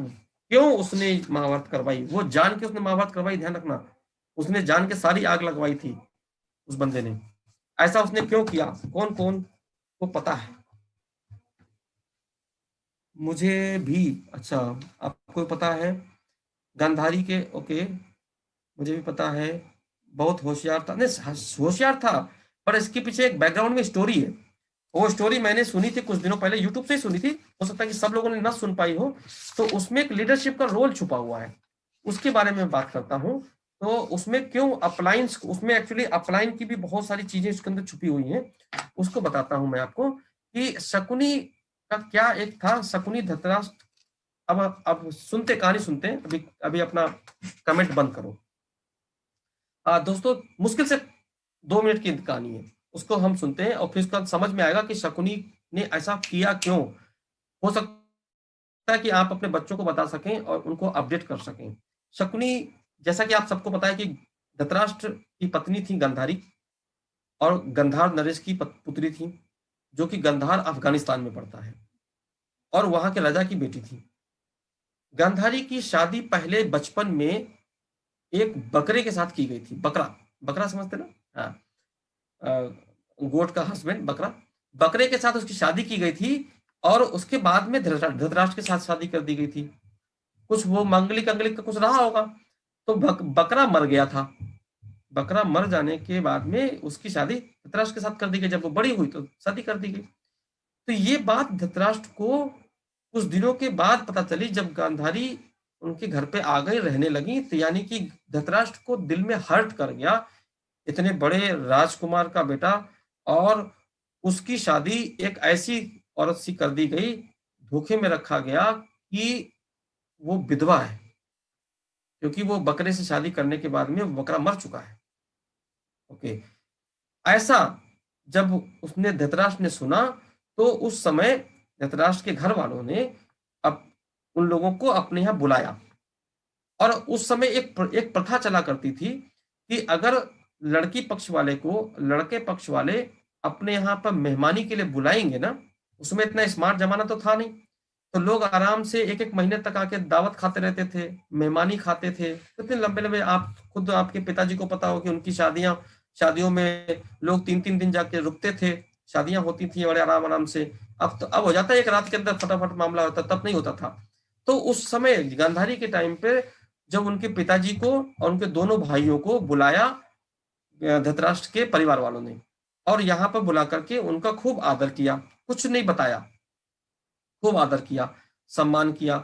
क्यों उसने महाभारत करवाई? वो जान के उसने महाभारत करवाई, ध्यान रखना। उसने जान के सारी आग लगवाई थी उस बंदे ने। ऐसा उसने क्यों किया? कौन कौन को पता है? मुझे भी। अच्छा, आपको पता है? गांधारी के, ओके, मुझे भी पता है। बहुत होशियार था, नहीं होशियार था, पर इसके पीछे एक बैकग्राउंड में स्टोरी है। वो स्टोरी मैंने सुनी थी कुछ दिनों पहले, यूट्यूब से ही सुनी थी, हो सकता है कि सब लोगों ने ना सुन पाई हो। तो उसमें एक लीडरशिप का रोल छुपा हुआ है, उसके बारे में बात करता हूँ। तो उसमें क्यों अप्लाइंस, उसमें एक्चुअली अप्लाइन की भी बहुत सारी चीजें उसके अंदर छुपी हुई हैं, उसको बताता हूं मैं आपको कि शकुनी का क्या एक था। शकुनी धृतराष्ट्र, अब सुनते, कहानी सुनते हैं। अभी अभी अपना कमेंट बंद करो। दोस्तों, मुश्किल से 2 मिनट की कहानी है, उसको हम सुनते हैं और फिर उसका समझ में आएगा कि शकुनी ने ऐसा किया क्यों। हो सकता है कि आप अपने बच्चों को बता सकें और उनको अपडेट कर सकें। शकुनी, जैसा कि आप सबको पता है कि धृतराष्ट्र की पत्नी थी गांधारी, और गंधार नरेश की पुत्री थी, जो कि गंधार अफगानिस्तान में पड़ता है, और वहां के राजा की बेटी थी। गांधारी की शादी पहले बचपन में एक बकरे के साथ की गई थी। बकरा, बकरा समझते ना? हाँ, गोट का हस्बैंड बकरा, बकरे के साथ उसकी शादी की गई थी और उसके बाद में धृतराष्ट्र के साथ शादी कर दी गई थी। कुछ वो मंगलिक अंगलिक का कुछ रहा होगा, तो बकरा मर गया था। बकरा मर जाने के बाद में उसकी शादी धृतराष्ट्र के साथ कर दी गई। जब वो बड़ी हुई तो शादी कर दी गई। तो ये बात धृतराष्ट्र को कुछ दिनों के बाद पता चली, जब गांधारी उनके घर पे आ गई, रहने लगी। तो यानी कि धृतराष्ट्र को दिल में हर्ट कर गया, इतने बड़े राजकुमार का बेटा, और उसकी शादी एक ऐसी औरत से कर दी गई, धोखे में रखा गया कि वो विधवा है, क्योंकि वो बकरे से शादी करने के बाद में वो बकरा मर चुका है। ओके, ऐसा जब उसने धृतराष्ट्र ने सुना, तो उस समय धृतराष्ट्र के घर वालों ने अब उन लोगों को अपने यहाँ बुलाया। और उस समय एक प्रथा चला करती थी कि अगर लड़की पक्ष वाले को लड़के पक्ष वाले अपने यहाँ पर मेहमानी के लिए बुलाएंगे ना, उसमें इतना स्मार्ट जमाना तो था नहीं, तो लोग आराम से एक एक महीने तक आके दावत खाते रहते थे, मेहमानी खाते थे। इतने लंबे लंबे, आप खुद आपके पिताजी को पता हो कि उनकी शादियों में लोग 3-3 दिन जाके रुकते थे, शादियां होती थी बड़े आराम आराम से। अब हो जाता है एक रात के अंदर फटाफट मामला होता, तब नहीं होता था। तो उस समय गांधारी के टाइम पे जब उनके पिताजी को और उनके दोनों भाइयों को बुलाया धृतराष्ट्र के परिवार वालों ने, और यहाँ पर बुला करके उनका खूब आदर किया, कुछ नहीं बताया, खूब आदर किया, सम्मान किया।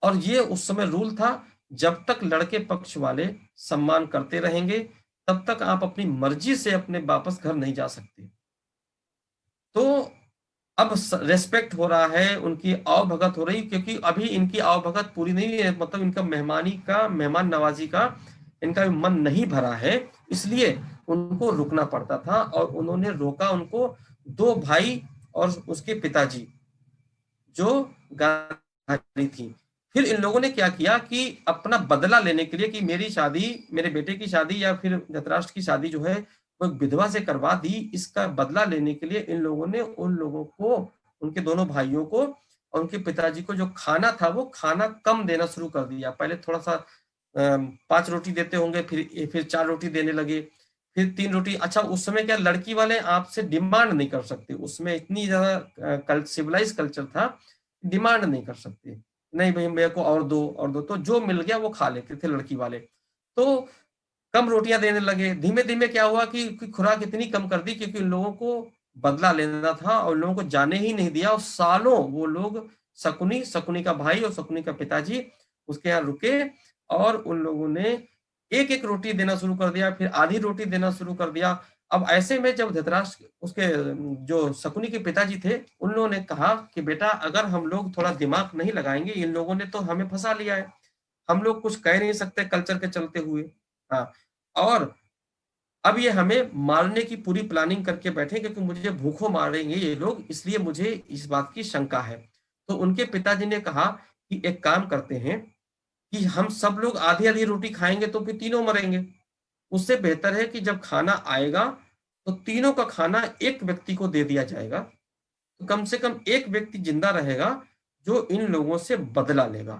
और ये उस समय रूल था, जब तक लड़के पक्ष वाले सम्मान करते रहेंगे तब तक आप अपनी मर्जी से अपने वापस घर नहीं जा सकते। तो अब रेस्पेक्ट हो रहा है, उनकी आवभगत हो रही, क्योंकि अभी इनकी आवभगत पूरी नहीं है, मतलब इनका मेहमान नवाजी का इनका मन नहीं भरा है, इसलिए उनको रुकना पड़ता था। और उन्होंने रोका उनको, 2 भाई और उसके पिताजी जो गांधारी थी। फिर इन लोगों ने क्या किया कि अपना बदला लेने के लिए कि मेरी शादी, मेरे बेटे की शादी या फिर धृतराष्ट्र की शादी जो है वो एक विधवा से करवा दी, इसका बदला लेने के लिए इन लोगों ने उन लोगों को, उनके दोनों भाइयों को और उनके पिताजी को जो खाना था वो खाना कम देना शुरू कर दिया। पहले थोड़ा सा 5 रोटी देते होंगे, फिर 4 रोटी देने लगे, फिर 3 रोटी। अच्छा, उस समय क्या लड़की वाले आपसे डिमांड नहीं कर सकते, उसमें इतनी ज्यादा सिविलाइज कल्चर था, डिमांड नहीं कर सकते, नहीं भाई मेरे को और दो, तो जो मिल गया वो खा लेते थे लड़की वाले। तो कम रोटियां देने लगे। धीमे धीमे क्या हुआ कि खुराक इतनी कम कर दी, क्योंकि उन लोगों को बदला लेना था और लोगों को जाने ही नहीं दिया। और सालों वो लोग शकुनी का भाई और शकुनी का पिताजी उसके यहाँ रुके, और उन लोगों ने एक एक रोटी देना शुरू कर दिया, फिर आधी रोटी देना शुरू कर दिया। अब ऐसे में जब धृतराष्ट्र, उसके जो शकुनी के पिताजी थे, उन लोगों ने कहा कि बेटा अगर हम लोग थोड़ा दिमाग नहीं लगाएंगे, इन लोगों ने तो हमें फंसा लिया है, हम लोग कुछ कह नहीं सकते कल्चर के चलते हुए। हाँ, और अब ये हमें मारने की पूरी प्लानिंग करके बैठे, क्योंकि मुझे भूखों मारेंगे ये लोग, इसलिए मुझे इस बात की शंका है। तो उनके पिताजी ने कहा कि एक काम करते हैं कि हम सब लोग आधी आधी रोटी खाएंगे तो फिर तीनों मरेंगे, उससे बेहतर है कि जब खाना आएगा तो तीनों का खाना एक व्यक्ति को दे दिया जाएगा, तो कम से कम एक व्यक्ति जिंदा रहेगा जो इन लोगों से बदला लेगा,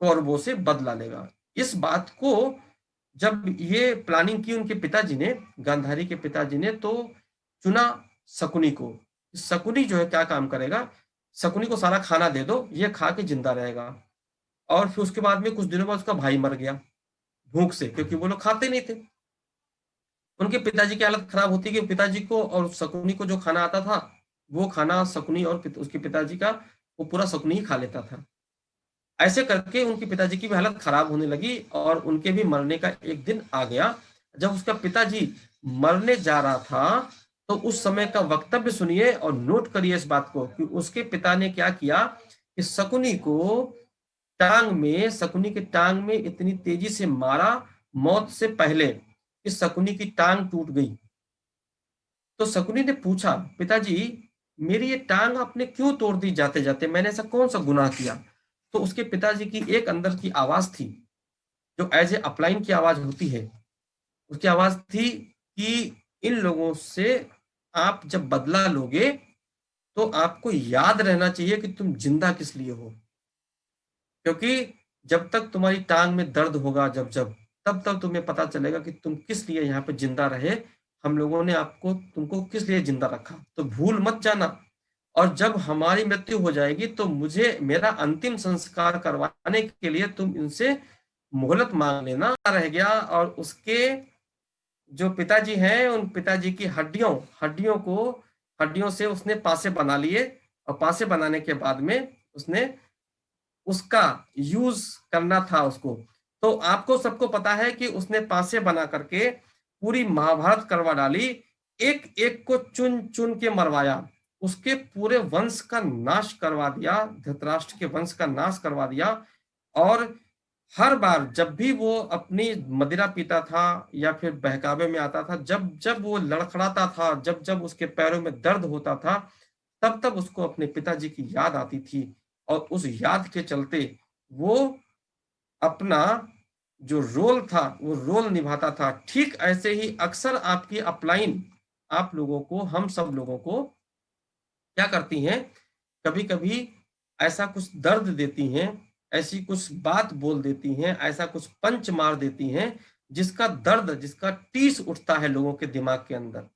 कौरवों से बदला लेगा। इस बात को जब ये प्लानिंग की उनके पिताजी ने, गांधारी के पिताजी ने, तो चुना शकुनी को। शकुनी जो है क्या काम करेगा, शकुनी को सारा खाना दे दो, ये खा के जिंदा रहेगा। और फिर उसके बाद में कुछ दिनों बाद उसका भाई मर गया भूख से, क्योंकि वो लोग खाते नहीं थे। उनके पिताजी की हालत खराब होती कि पिताजी को और शकुनी को जो खाना आता था वो खाना शकुनी और उसके पिताजी का वो पूरा शकुनी ही खा लेता था। ऐसे करके उनके पिताजी की भी हालत खराब होने लगी और उनके भी मरने का एक दिन आ गया। जब उसका पिताजी मरने जा रहा था तो उस समय का वक्तव्य सुनिए और नोट करिए इस बात को कि उसके पिता ने क्या किया कि शकुनी के टांग में इतनी तेजी से मारा मौत से पहले कि शकुनी की टांग टूट गई। तो शकुनी ने पूछा, पिताजी मेरी ये टांग आपने क्यों तोड़ दी जाते जाते, मैंने ऐसा कौन सा गुनाह किया? तो उसके पिताजी की एक अंदर की आवाज थी जो एज ए अपलाइन की आवाज होती है, उसकी आवाज थी कि इन लोगों से आप जब बदला लोगे तो आपको याद रहना चाहिए कि तुम जिंदा किस लिए हो, क्योंकि जब तक तुम्हारी टांग में दर्द होगा, जब जब तब तक तुम्हें पता चलेगा कि तुम किस लिए यहाँ पे जिंदा रहे। हम लोगों ने तुमको किस लिए जिंदा रखा, तो भूल मत जाना। और जब हमारी मृत्यु हो जाएगी तो मुझे मेरा अंतिम संस्कार करवाने के लिए तुम इनसे मोहलत मांग लेना। रह गया और उसके जो पिताजी हैं उन पिताजी की हड्डियों से उसने पासे बना लिए, और पासे बनाने के बाद में उसने उसका यूज करना था उसको। तो आपको सबको पता है कि उसने पासे बना करके पूरी महाभारत करवा डाली, एक एक को चुन चुन के मरवाया, उसके पूरे वंश का नाश करवा दिया, धृतराष्ट्र के वंश का नाश करवा दिया। और हर बार जब भी वो अपनी मदिरा पीता था या फिर बहकावे में आता था, जब जब वो लड़खड़ाता था, जब जब उसके पैरों में दर्द होता था, तब तब उसको अपने पिताजी की याद आती थी। और उस याद के चलते वो अपना जो रोल था वो रोल निभाता था। ठीक ऐसे ही अक्सर आपकी अपलाइन आप लोगों को, हम सब लोगों को क्या करती हैं, कभी कभी ऐसा कुछ दर्द देती हैं, ऐसी कुछ बात बोल देती हैं, ऐसा कुछ पंच मार देती हैं जिसका दर्द, जिसका टीस उठता है लोगों के दिमाग के अंदर।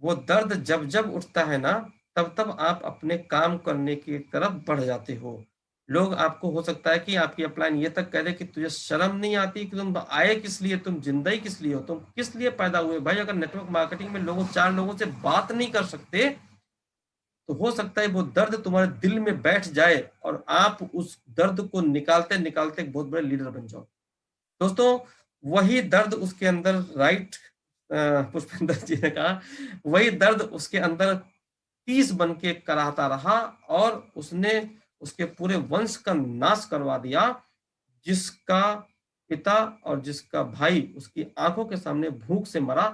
वो दर्द जब जब उठता है ना, तब तब आप अपने काम करने की तरफ बढ़ जाते हो। लोग आपको, हो सकता है कि आपकी अपलाइन ये तक कह दे कि तुझे शर्म नहीं आती कि तुम आए किस लिए, तुम जिंदा ही किस लिए हो, तुम किस लिए पैदा हुए। भाई अगर नेटवर्क मार्केटिंग में लोग 4 लोगों से बात नहीं कर सकते, तो हो सकता है वो दर्द तुम्हारे दिल में बैठ जाए और आप उस दर्द को निकालते निकालते एक बहुत बड़े लीडर बन जाओ। दोस्तों वही दर्द उसके अंदर, राइट, पुष्पेंद्र जी ने कहा, वही दर्द उसके अंदर 30 बन के कराहता रहा और उसने उसके पूरे वंश का नाश करवा दिया। जिसका पिता और जिसका भाई उसकी आंखों के सामने भूख से मरा,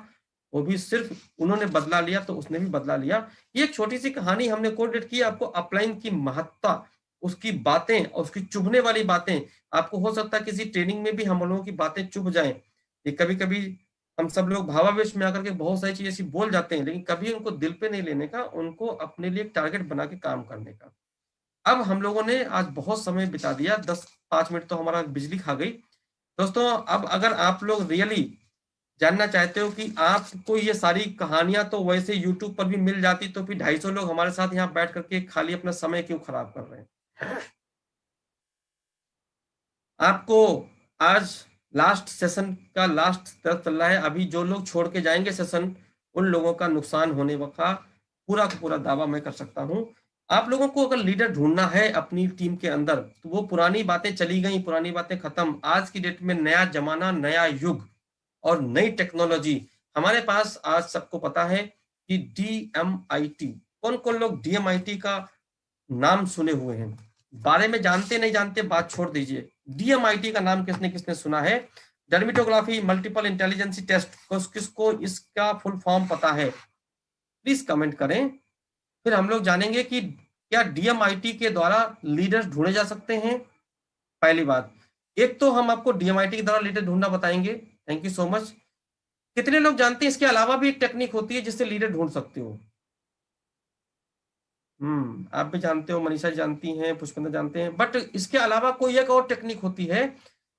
वो भी सिर्फ उन्होंने बदला लिया तो उसने भी बदला लिया। ये एक छोटी सी कहानी हमने कोडेट की आपको, अपलाइन की महत्ता, उसकी बातें और उसकी चुभने वाली बातें। आपको हो सकता है किसी ट्रेनिंग में भी हम लोगों की बातें चुभ जाएं। ये कभी कभी हम सब लोग भावावेश में आकर के बहुत सारी चीजें ऐसी बोल जाते हैं, लेकिन कभी उनको दिल पे नहीं लेने का, उनको अपने लिए एक टारगेट बना के काम करने का। अब हम लोगों ने आज बहुत समय बिता दिया, 5 मिनट तो हमारा बिजली खा गई। दोस्तों अब अगर आप लोग रियली जानना चाहते हो कि आपको ये सारी कहानियां तो वैसे YouTube पर भी मिल जाती, तो फिर 250 लोग हमारे साथ यहाँ बैठ करके खाली अपना समय क्यों खराब कर रहे हैं। आपको आज लास्ट सेशन का लास्ट तरफ चल रहा है, अभी जो लोग छोड़ के जाएंगे सेशन, उन लोगों का नुकसान होने का पूरा दावा मैं कर सकता हूं। आप लोगों को अगर लीडर ढूंढना है अपनी टीम के अंदर, तो वो पुरानी बातें चली गई, पुरानी बातें खत्म। आज की डेट में नया जमाना, नया युग और नई टेक्नोलॉजी हमारे पास। आज सबको पता है कि DMIT, कौन कौन लोग DMIT का नाम सुने हुए हैं, बारे में जानते नहीं जानते बात छोड़ दीजिए। DMIT का नाम किसने किसने सुना है? डर्मेटोग्राफी मल्टीपल इंटेलिजेंसी टेस्ट, किसको इसका फुल फॉर्म पता है? प्लीज कमेंट करें, फिर हम लोग जानेंगे कि क्या DMIT के द्वारा लीडर ढूंढे जा सकते हैं। पहली बात, एक तो हम आपको DMIT के द्वारा लीडर ढूंढना बताएंगे। Thank you so much. कितने लोग जानते हैं इसके अलावा भी एक टेक्निक होती है जिससे लीडर ढूंढ सकते हो? आप भी जानते हो, मनीषा जानती हैं, पुष्पेंद्र जानते हैं, बट इसके अलावा कोई एक और टेक्निक होती है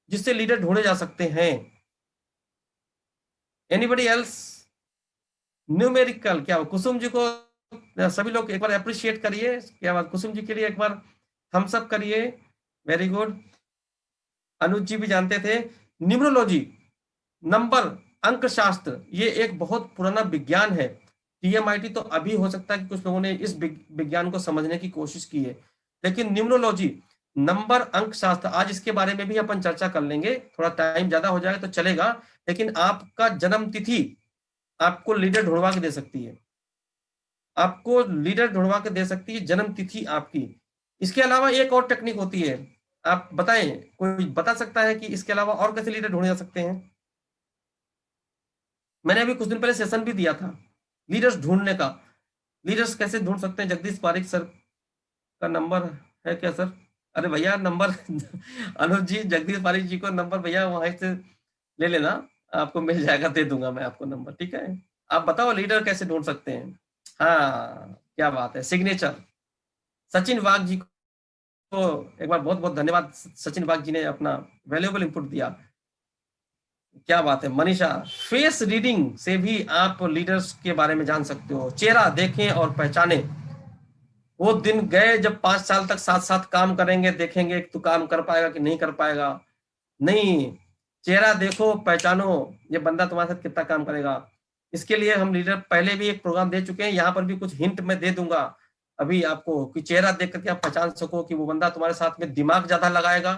जिससे लीडर ढूंढे जा सकते हैं। Anybody else? न्यूमेरिकल, क्या कुसुम जी को सभी लोग एक बार अप्रिशिएट करिए, क्या बात, कुसुम जी के लिए एक बार थम्स अप करिए, वेरी गुड। अनुज जी भी जानते थे। न्यूमरोलॉजी, नंबर, अंक शास्त्र, ये एक बहुत पुराना विज्ञान है। DMIT तो अभी हो सकता है कि कुछ लोगों ने इस विज्ञान को समझने की कोशिश की है, लेकिन न्यूमरोलॉजी, नंबर, अंक शास्त्र, आज इसके बारे में भी अपन चर्चा कर लेंगे। थोड़ा टाइम ज्यादा हो जाएगा तो चलेगा, लेकिन आपका जन्म तिथि आपको लीडर ढूंढवा के दे सकती है, आपको लीडर ढूंढवा के दे सकती है जन्म तिथि आपकी। इसके अलावा एक और टेक्निक होती है, आप बताएं, कोई बता सकता है कि इसके अलावा और कैसे लीडर ढूंढे जा सकते हैं? मैंने अभी कुछ दिन पहले सेशन भी दिया था लीडर्स ढूंढने का। लीडर्स कैसे ढूंढ सकते हैं? जगदीश पारिक सर का नंबर है क्या सर? अरे भैया नंबर अनुज जी, जगदीश पारिक जी को नंबर भैया वहां से ले लेना, आपको मिल जाएगा, दे दूंगा मैं आपको नंबर, ठीक है। आप बताओ लीडर कैसे ढूंढ सकते हैं? हाँ क्या बात है, सिग्नेचर। सचिन वाघ जी को एक बार बहुत बहुत धन्यवाद, सचिन वाघ जी ने अपना वैल्यूएबल इनपुट दिया। क्या बात है मनीषा, फेस रीडिंग से भी आप लीडर्स के बारे में जान सकते हो। चेहरा देखें और पहचाने। वो दिन गए जब 5 साल तक साथ साथ काम करेंगे, देखेंगे कि तू काम कर पाएगा कि नहीं कर पाएगा। नहीं, चेहरा देखो, पहचानो ये बंदा तुम्हारे साथ कितना काम करेगा। इसके लिए हम लीडर पहले भी एक प्रोग्राम दे चुके हैं, यहाँ पर भी कुछ हिंट मैं दे दूंगा अभी आपको, कि चेहरा देख करके आप पहचान सको कि वो बंदा तुम्हारे साथ में दिमाग ज्यादा लगाएगा,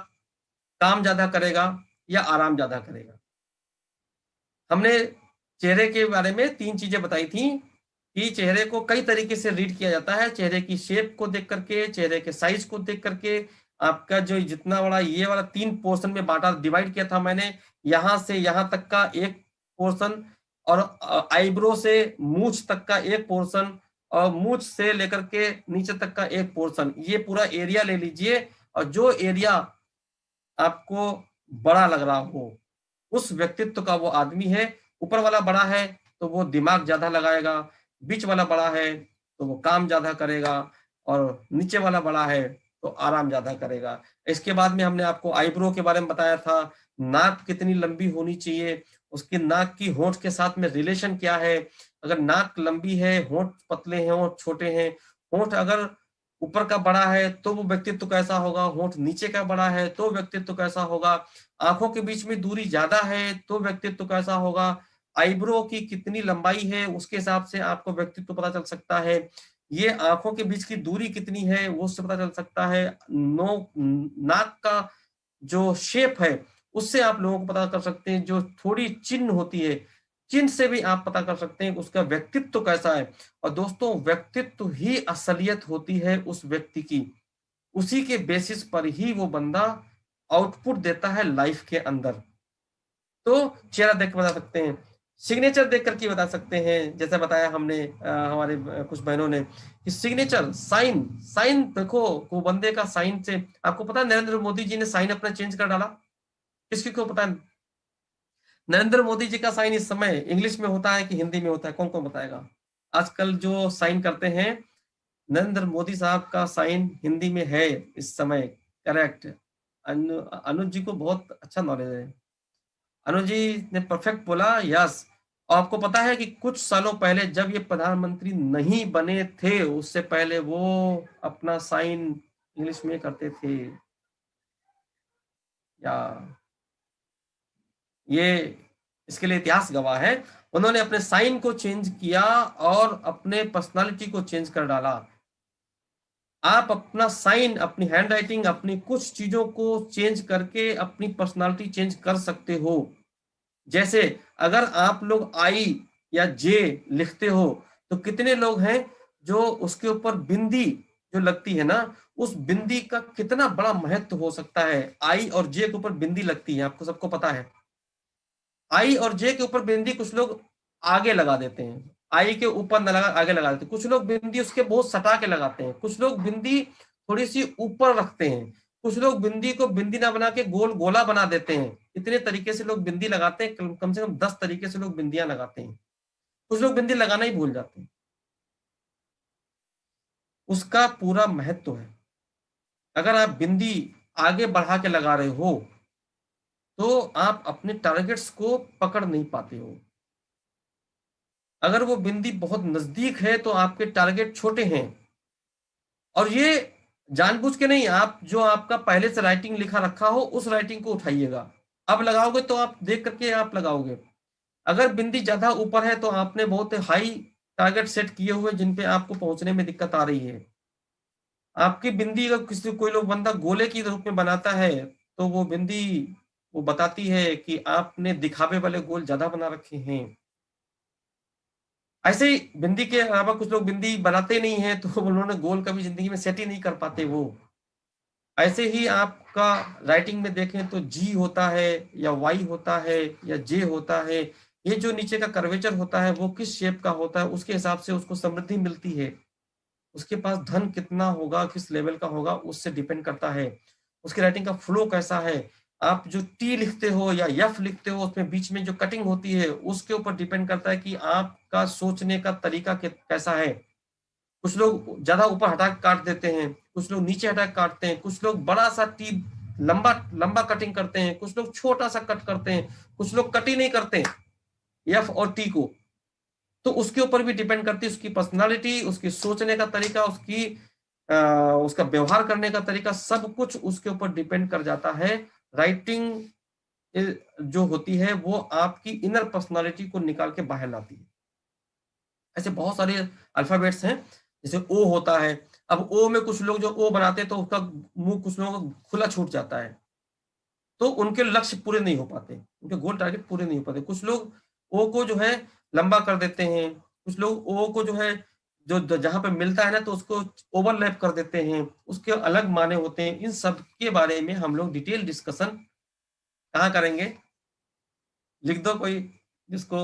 काम ज्यादा करेगा या आराम ज्यादा करेगा। हमने चेहरे के बारे में 3 चीजें बताई थी कि चेहरे को कई तरीके से रीड किया जाता है। चेहरे की शेप को देख करके, चेहरे के साइज को देख करके, आपका जो जितना बड़ा ये वाला 3 पोर्शन में बांटा, डिवाइड किया था मैंने, यहां से यहां तक का एक पोर्शन, और आईब्रो से मूंछ तक का एक पोर्शन, और मूंछ से लेकर के नीचे तक का एक पोर्शन। ये पूरा एरिया ले लीजिए, और जो एरिया आपको बड़ा लग रहा हो उस व्यक्तित्व का वो आदमी है। ऊपर वाला बड़ा है तो वो दिमाग ज्यादा लगाएगा, बीच वाला बड़ा है तो वो काम ज्यादा करेगा, और नीचे वाला बड़ा है तो आराम ज्यादा करेगा। इसके बाद में हमने आपको आईब्रो के बारे में बताया था, नाक कितनी लंबी होनी चाहिए, उसकी नाक की होंठ के साथ में रिलेशन क्या है। अगर नाक लंबी है, होंठ पतले हैं, होंठ छोटे हैं, होंठ अगर ऊपर का बड़ा है तो वो व्यक्तित्व कैसा होगा, होंठ नीचे का बड़ा है तो व्यक्तित्व कैसा होगा, आंखों के बीच में दूरी ज्यादा है तो व्यक्तित्व कैसा होगा, आईब्रो की कितनी लंबाई है उसके हिसाब से आपको व्यक्तित्व पता चल सकता है, ये आंखों के बीच की दूरी कितनी है वो उससे पता चल सकता है, नाक का जो शेप है उससे आप लोगों को पता कर सकते हैं, जो थोड़ी चिन्ह होती है चिन्ह से भी आप पता कर सकते हैं उसका व्यक्तित्व कैसा है। और दोस्तों, व्यक्तित्व ही असलियत होती है उस व्यक्ति की, उसी के बेसिस पर ही वो बंदा आउटपुट देता है लाइफ के अंदर। तो चेहरा देख के बता सकते हैं, सिग्नेचर देख करके बता सकते हैं, जैसे बताया हमने हमारे कुछ बहनों ने कि सिग्नेचर साइन, साइन देखो वो बंदे का साइन से आपको पता है नरेंद्र मोदी जी ने साइन अपना चेंज कर डाला। किसकी को पता है? नरेंद्र मोदी जी का साइन इस समय इंग्लिश में होता है कि हिंदी में होता है, कौन कौन बताएगा? आजकल जो साइन करते हैं, नरेंद्र मोदी साहब का साइन हिंदी में है इस समय। करेक्ट। अनुज जी को बहुत अच्छा नॉलेज है, अनुज जी ने परफेक्ट बोला, यस। और आपको पता है कि कुछ सालों पहले जब ये प्रधानमंत्री नहीं बने थे, उससे पहले वो अपना साइन इंग्लिश में करते थे। या ये इसके लिए इतिहास गवाह है, उन्होंने अपने साइन को चेंज किया और अपने पर्सनालिटी को चेंज कर डाला। आप अपना साइन, अपनी हैंड राइटिंग, अपनी कुछ चीजों को चेंज करके अपनी पर्सनालिटी चेंज कर सकते हो। जैसे अगर आप लोग आई या जे लिखते हो तो कितने लोग हैं जो उसके ऊपर बिंदी जो लगती है ना, उस बिंदी का कितना बड़ा महत्व हो सकता है। आई और जे के ऊपर बिंदी लगती है, आपको सबको पता है। आई और जे के ऊपर बिंदी कुछ लोग आगे लगा देते हैं, आई के ऊपर न लगा आगे लगा देते हैं, कुछ लोग बिंदी उसके बहुत सटा के लगाते हैं, कुछ लोग बिंदी थोड़ी सी ऊपर रखते हैं, कुछ लोग बिंदी को बिंदी ना बना के गोल गोला बना देते हैं। इतने तरीके से लोग बिंदी लगाते हैं, कम से कम 10 तरीके से लोग बिंदियां लगाते हैं। कुछ लोग बिंदी लगाना ही भूल जाते हैं। उसका पूरा महत्व है। अगर आप बिंदी आगे बढ़ा के लगा रहे हो तो आप अपने टारगेट्स को पकड़ नहीं पाते हो। अगर वो बिंदी बहुत नजदीक है तो आपके टारगेट छोटे हैं। और ये जानबूझ के नहीं, आप जो आपका पहले से राइटिंग लिखा रखा हो उस राइटिंग को उठाइएगा। अब लगाओगे तो आप देख करके आप लगाओगे। अगर बिंदी ज्यादा ऊपर है तो आपने बहुत हाई टारगेट सेट किए हुए जिन पे आपको पहुंचने में दिक्कत आ रही है। आपकी बिंदी अगर किसी कोई लोग बंदा गोले की रूप में बनाता है तो वो बिंदी वो बताती है कि आपने दिखावे वाले गोल ज्यादा बना रखे हैं। ऐसे ही बिंदी के अलावा कुछ लोग बिंदी बनाते नहीं है तो उन्होंने गोल कभी जिंदगी में सेट ही नहीं कर पाते वो। ऐसे ही आपका राइटिंग में देखें तो जी होता है या वाई होता है या जे होता है, ये जो नीचे का कर्वेचर होता है वो किस शेप का होता है उसके हिसाब से उसको समृद्धि मिलती है। उसके पास धन कितना होगा, किस लेवल का होगा, उससे डिपेंड करता है। उसकी राइटिंग का फ्लो कैसा है। आप जो टी लिखते हो या यफ लिखते हो उसमें बीच में जो कटिंग होती है उसके ऊपर डिपेंड करता है कि आपका सोचने का तरीका कैसा है। कुछ लोग ज्यादा ऊपर हटा के काट देते हैं, कुछ लोग नीचे हटा के काटते हैं, कुछ लोग बड़ा सा टी लंबा लंबा कटिंग करते हैं, कुछ लोग छोटा सा कट करते हैं, कुछ लोग कट ही नहीं करते एफ और टी को। तो उसके ऊपर भी डिपेंड करती है उसकी पर्सनालिटी, उसकी सोचने का तरीका, उसका व्यवहार करने का तरीका, सब कुछ उसके ऊपर डिपेंड कर जाता है। राइटिंग जो होती है वो आपकी इनर पर्सनालिटी को निकाल के बाहर लाती है। ऐसे बहुत सारे अल्फाबेट्स हैं, जैसे ओ होता है। अब ओ में कुछ लोग जो ओ बनाते हैं तो उसका मुंह कुछ लोगों का खुला छूट जाता है, तो उनके लक्ष्य पूरे नहीं हो पाते, उनके गोल टारगेट पूरे नहीं हो पाते। कुछ लोग ओ को जो है लंबा कर देते हैं, कुछ लोग ओ को जो है जो जहां पे मिलता है ना तो उसको ओवरलैप कर देते हैं, उसके अलग माने होते हैं। इन सब के बारे में हम लोग डिटेल डिस्कशन कहाँ करेंगे? लिख दो कोई जिसको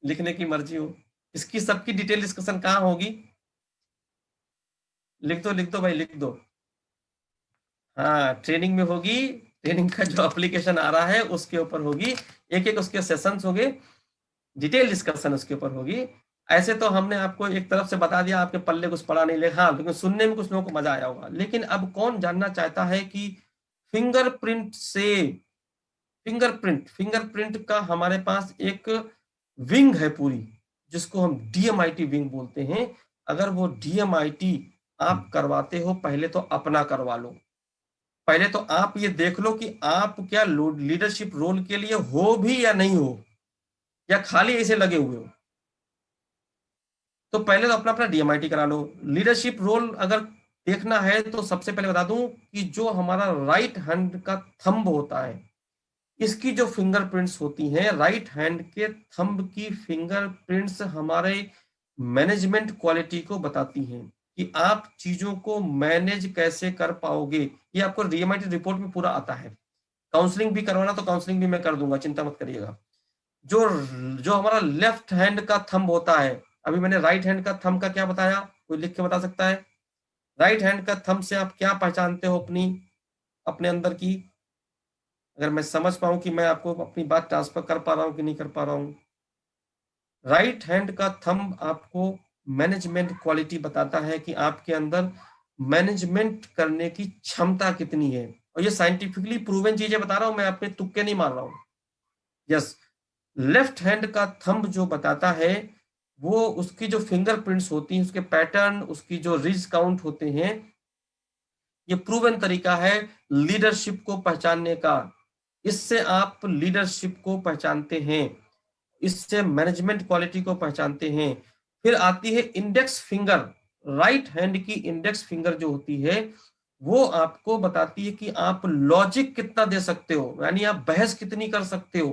लिखने की मर्जी हो, इसकी सबकी डिटेल डिस्कशन कहाँ होगी? लिख दो भाई, लिख दो। हाँ, ट्रेनिंग में होगी। ट्रेनिंग का जो एप्लीकेशन आ रहा है उसके ऊपर होगी, एक एक उसके सेशंस होंगे, डिटेल डिस्कशन उसके ऊपर होगी। ऐसे तो हमने आपको एक तरफ से बता दिया, आपके पल्ले कुछ पड़ा नहीं, लेकिन हाँ, लेकिन सुनने में कुछ लोगों को मजा आया होगा। लेकिन अब कौन जानना चाहता है कि फिंगरप्रिंट फिंगरप्रिंट का हमारे पास एक विंग है पूरी, जिसको हम डीएमआईटी विंग बोलते हैं। अगर वो डीएमआईटी आप करवाते हो, पहले तो अपना करवा लो। पहले तो आप ये देख लो कि आप क्या लीडरशिप रोल के लिए हो भी या नहीं हो, या खाली ऐसे लगे हुए हो। तो पहले तो अपना अपना डीएमआईटी करा लो। लीडरशिप रोल अगर देखना है तो सबसे पहले बता दूं कि जो हमारा राइट हैंड का थंब होता है, इसकी जो फिंगरप्रिंट्स होती हैं, राइट हैंड के थंब की फिंगरप्रिंट्स हमारे मैनेजमेंट क्वालिटी को बताती हैं कि आप चीजों को मैनेज कैसे कर पाओगे। ये आपको डीएमआईटी रिपोर्ट में पूरा आता है। काउंसलिंग भी करवाना तो काउंसलिंग भी मैं कर दूंगा, चिंता मत करिएगा। जो जो हमारा लेफ्ट हैंड का थंब होता है, अभी मैंने राइट हैंड का थंब का क्या बताया, कोई लिख के बता सकता है? राइट हैंड का थंब से आप क्या पहचानते हो अपने अंदर की? अगर मैं समझ पाऊं कि मैं आपको अपनी बात ट्रांसफर कर पा रहा हूं कि नहीं कर पा रहा हूं। राइट हैंड का थंब आपको मैनेजमेंट क्वालिटी बताता है कि आपके अंदर मैनेजमेंट करने की क्षमता कितनी है। और ये साइंटिफिकली प्रूवन चीजें बता रहा हूं, मैं अपने तुक्के नहीं मार रहा हूं। यस, लेफ्ट हैंड का थंब जो बताता है, वो उसकी जो फिंगरप्रिंट्स होती हैं, उसके पैटर्न, उसकी जो रिज काउंट होते हैं, ये प्रूवन तरीका है लीडरशिप को पहचानने का। इससे आप लीडरशिप को पहचानते हैं, इससे मैनेजमेंट क्वालिटी को पहचानते हैं। फिर आती है इंडेक्स फिंगर। राइट हैंड की इंडेक्स फिंगर जो होती है, वो आपको बताती है कि आप लॉजिक कितना दे सकते हो, यानी आप बहस कितनी कर सकते हो,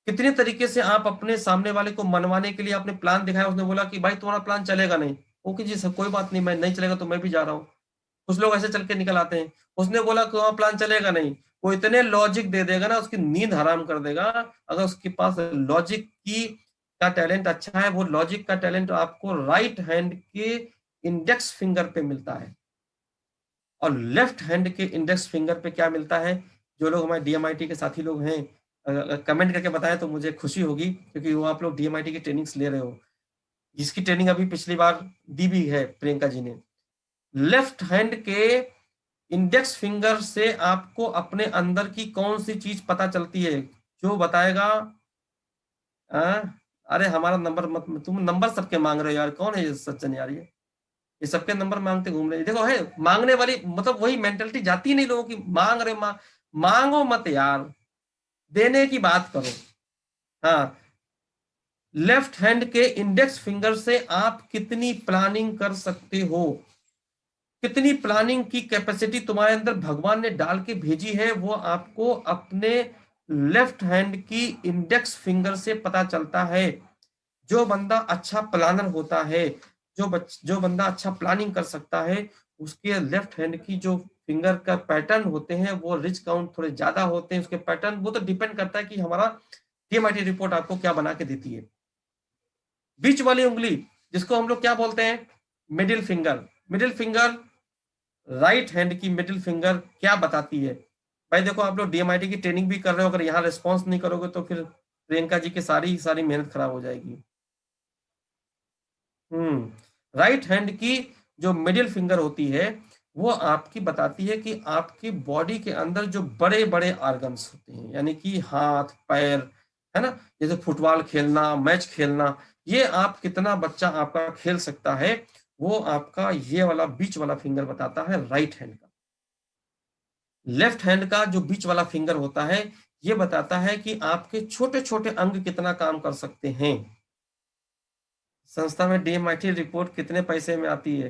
कितने तरीके से आप अपने सामने वाले को मनवाने के लिए आपने प्लान दिखाया। उसने बोला कि भाई तुम्हारा प्लान चलेगा नहीं, ओके जी सर कोई बात नहीं, मैं नहीं चलेगा तो मैं भी जा रहा हूँ। कुछ लोग ऐसे चल के निकल आते हैं। उसने बोला कि वहां प्लान चलेगा नहीं, वो इतने लॉजिक दे देगा ना, उसकी नींद हराम कर देगा। अगर उसके पास लॉजिक की का टैलेंट अच्छा है, वो लॉजिक का टैलेंट आपको राइट हैंड के इंडेक्स फिंगर पे मिलता है। और लेफ्ट हैंड के इंडेक्स फिंगर पे क्या मिलता है? जो लोग हमारे डीएमआईटी के साथी लोग हैं, कमेंट करके बताएं तो मुझे खुशी होगी, क्योंकि वो आप लोग डीएमआईटी की ट्रेनिंग्स ले रहे हो, जिसकी ट्रेनिंग अभी पिछली बार दी भी है प्रियंका जी ने। लेफ्ट हैंड के इंडेक्स फिंगर से आपको अपने अंदर की कौन सी चीज पता चलती है, जो बताएगा। अरे हमारा नंबर मत, तुम नंबर सबके मांग रहे हो यार, कौन है ये सज्जन यार? ये सबके नंबर मांगते घूम रहे हैं। देखो है मांगने वाली, मतलब वही मेंटेलिटी जाती नहीं लोगों की, मांग रहे मांगो मत यार, देने की बात करो। हाँ, लेफ्ट हैंड के इंडेक्स फिंगर से आप कितनी प्लानिंग कर सकते हो, कितनी प्लानिंग की कैपेसिटी तुम्हारे अंदर भगवान ने डाल के भेजी है, वो आपको अपने लेफ्ट हैंड की इंडेक्स फिंगर से पता चलता है। जो बंदा अच्छा प्लानर होता है, जो बंदा अच्छा प्लानिंग कर सकता है, उसके लेफ्ट हैंड की जो फिंगर का पैटर्न होते हैं, वो रिच काउंट थोड़े ज्यादा होते हैं उसके पैटर्न। वो तो डिपेंड करता है कि हमारा डीएमआईटी रिपोर्ट आपको क्या बना के देती है। बीच वाली उंगली, जिसको हम लोग क्या बोलते हैं? Middle finger. Middle finger, right hand की मिडिल फिंगर क्या बताती है? भाई देखो, आप लोग डीएमआईटी की ट्रेनिंग भी कर रहे हो, अगर यहाँ रिस्पॉन्स नहीं करोगे तो फिर प्रियंका जी की सारी सारी मेहनत खराब हो जाएगी। राइट हैंड की जो मिडिल फिंगर होती है, वो आपकी बताती है कि आपकी बॉडी के अंदर जो बड़े बड़े ऑर्गन्स होते हैं, यानी कि हाथ पैर, है ना, जैसे फुटबॉल खेलना, मैच खेलना, ये आप कितना बच्चा आपका खेल सकता है, वो आपका ये वाला बीच वाला फिंगर बताता है राइट हैंड का। लेफ्ट हैंड का जो बीच वाला फिंगर होता है, ये बताता है कि आपके छोटे छोटे अंग कितना काम कर सकते हैं। संस्था में डीएमआईटी रिपोर्ट कितने पैसे में आती है?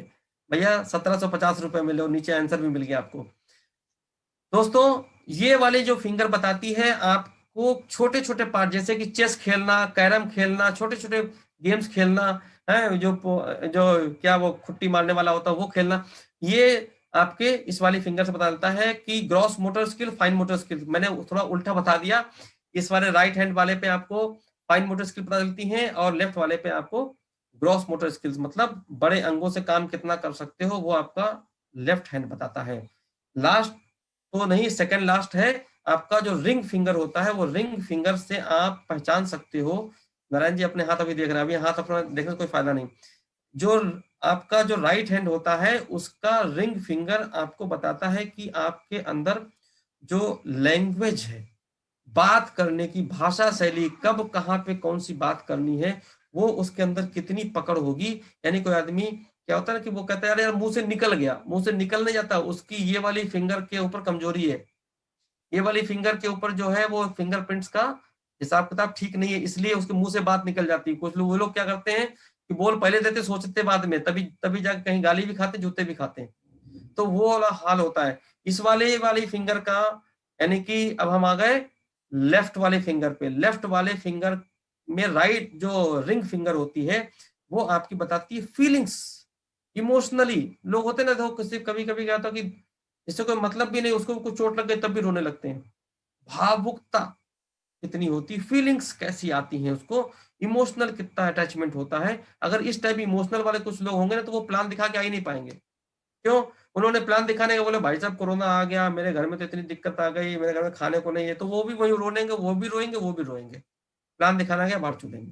भैया 1750 रुपए मिले, और नीचे आंसर भी मिल गया आपको। दोस्तों, ये वाली जो फिंगर बताती है आपको छोटे छोटे पार्ट, जैसे कि चेस खेलना, कैरम खेलना, छोटे छोटे गेम्स खेलना है, जो क्या वो खुट्टी मारने वाला होता है वो खेलना, ये आपके इस वाली फिंगर से पता चलता है कि gross motor skill, fine motor skill. मैंने थोड़ा उल्टा बता दिया, इस वाले राइट हैंड वाले पे आपको फाइन मोटर स्किल पता चलती है, और लेफ्ट वाले पे आपको ग्रॉस मोटर स्किल्स, मतलब बड़े अंगों से काम कितना कर सकते हो, वो आपका लेफ्ट हैंड बताता है। लास्ट तो नहीं, सेकंड लास्ट है आपका जो रिंग फिंगर होता है, वो रिंग फिंगर से आप पहचान सकते हो। नारायण जी अपने हाथ अभी देख रहे हैं, अभी हाथ अपना देखने से कोई फायदा नहीं। जो आपका जो राइट हैंड होता है, उसका रिंग फिंगर आपको बताता है कि आपके अंदर जो लैंग्वेज है, बात करने की भाषा शैली, कब कहाँ पे कौन सी बात करनी है, वो उसके अंदर कितनी पकड़ होगी। यानी कोई आदमी क्या होता है ना कि वो कहता है यार मुंह से निकल गया, मुंह से निकल नहीं जाता, उसकी ये वाली फिंगर के ऊपर कमजोरी है, ये वाली फिंगर के ऊपर जो है वो फिंगरप्रिंट्स का हिसाब किताब ठीक नहीं है, इसलिए उसके मुंह से बात निकल जाती है। कुछ लोग, वो लोग क्या करते हैं कि बोल पहले देते, सोचते बाद में, तभी तभी जाकर कहीं गाली भी खाते, जूते भी खाते हैं। तो वो वाला हाल होता है इस वाले वाली फिंगर का। यानी कि अब हम आ गए लेफ्ट वाले फिंगर पे। लेफ्ट वाले फिंगर में राइट जो रिंग फिंगर होती है, वो आपकी बताती है फीलिंग्स, इमोशनली। लोग होते ना, देखो किसी कभी कभी क्या होता है कि इससे कोई मतलब भी नहीं, उसको कुछ चोट लग गई तब भी रोने लगते हैं। भावुकता कितनी होती, फीलिंग्स कैसी आती हैं उसको, इमोशनल कितना अटैचमेंट होता है। अगर इस टाइप इमोशनल वाले कुछ लोग होंगे ना, तो वो प्लान दिखा के आ ही नहीं पाएंगे। क्यों? उन्होंने प्लान दिखाने का बोले भाई साहब कोरोना आ गया, मेरे घर में तो इतनी दिक्कत आ गई, मेरे घर में खाने को नहीं है, तो वो भी वही रोनेंगे, वो भी रोएंगे, वो भी रोएंगे। प्लान दिखाना गया बाहर चुदेंगे।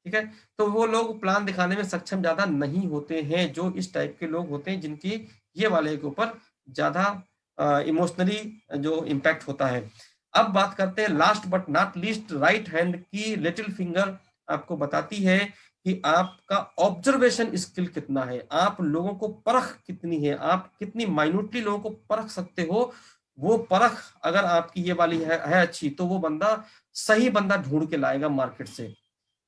ठीक है, तो वो लोग प्लान दिखाने में सक्षम ज्यादा नहीं होते हैं, जो इस टाइप के लोग होते हैं जिनकी ये वाले के ऊपर ज्यादा इमोशनली जो इम्पैक्ट होता है। अब बात करते हैं last but not least, right hand की लिटिल फिंगर आपको बताती है कि आपका ऑब्जर्वेशन स्किल कितना है, आप लोगों को परख कितनी है, आप कितनी माइन्यूटली लोगों को परख सकते हो। वो परख अगर आपकी ये वाली है अच्छी, तो वो बंदा सही बंदा ढूंढ के लाएगा मार्केट से।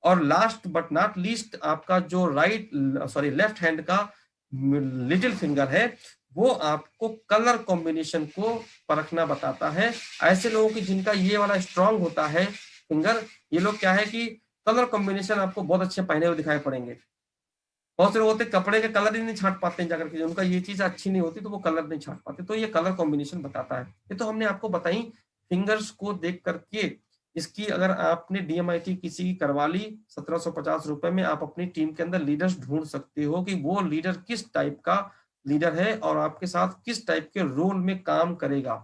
और लास्ट बट नॉट लीस्ट, आपका जो लेफ्ट हैंड का लिटिल फिंगर है, वो आपको कलर कॉम्बिनेशन को परखना बताता है। ऐसे लोगों की जिनका ये वाला स्ट्रांग होता है फिंगर, ये लोग क्या है कि कलर कॉम्बिनेशन आपको बहुत अच्छे पहने हुए दिखाई पड़ेंगे। बहुत से लोग होते कपड़े के कलर ही नहीं छांट पाते हैं, जाकर के उनका ये चीज अच्छी नहीं होती तो वो कलर नहीं छांट पाते, तो ये कलर कॉम्बिनेशन बताता है। ये तो हमने आपको बताई फिंगर्स को देख करके। इसकी अगर आपने डीएमआईटी किसी की करवा ली, 1750 रुपए में आप अपनी टीम के अंदर लीडर्स ढूंढ सकते हो कि वो लीडर किस टाइप का लीडर है और आपके साथ किस टाइप के रोल में काम करेगा,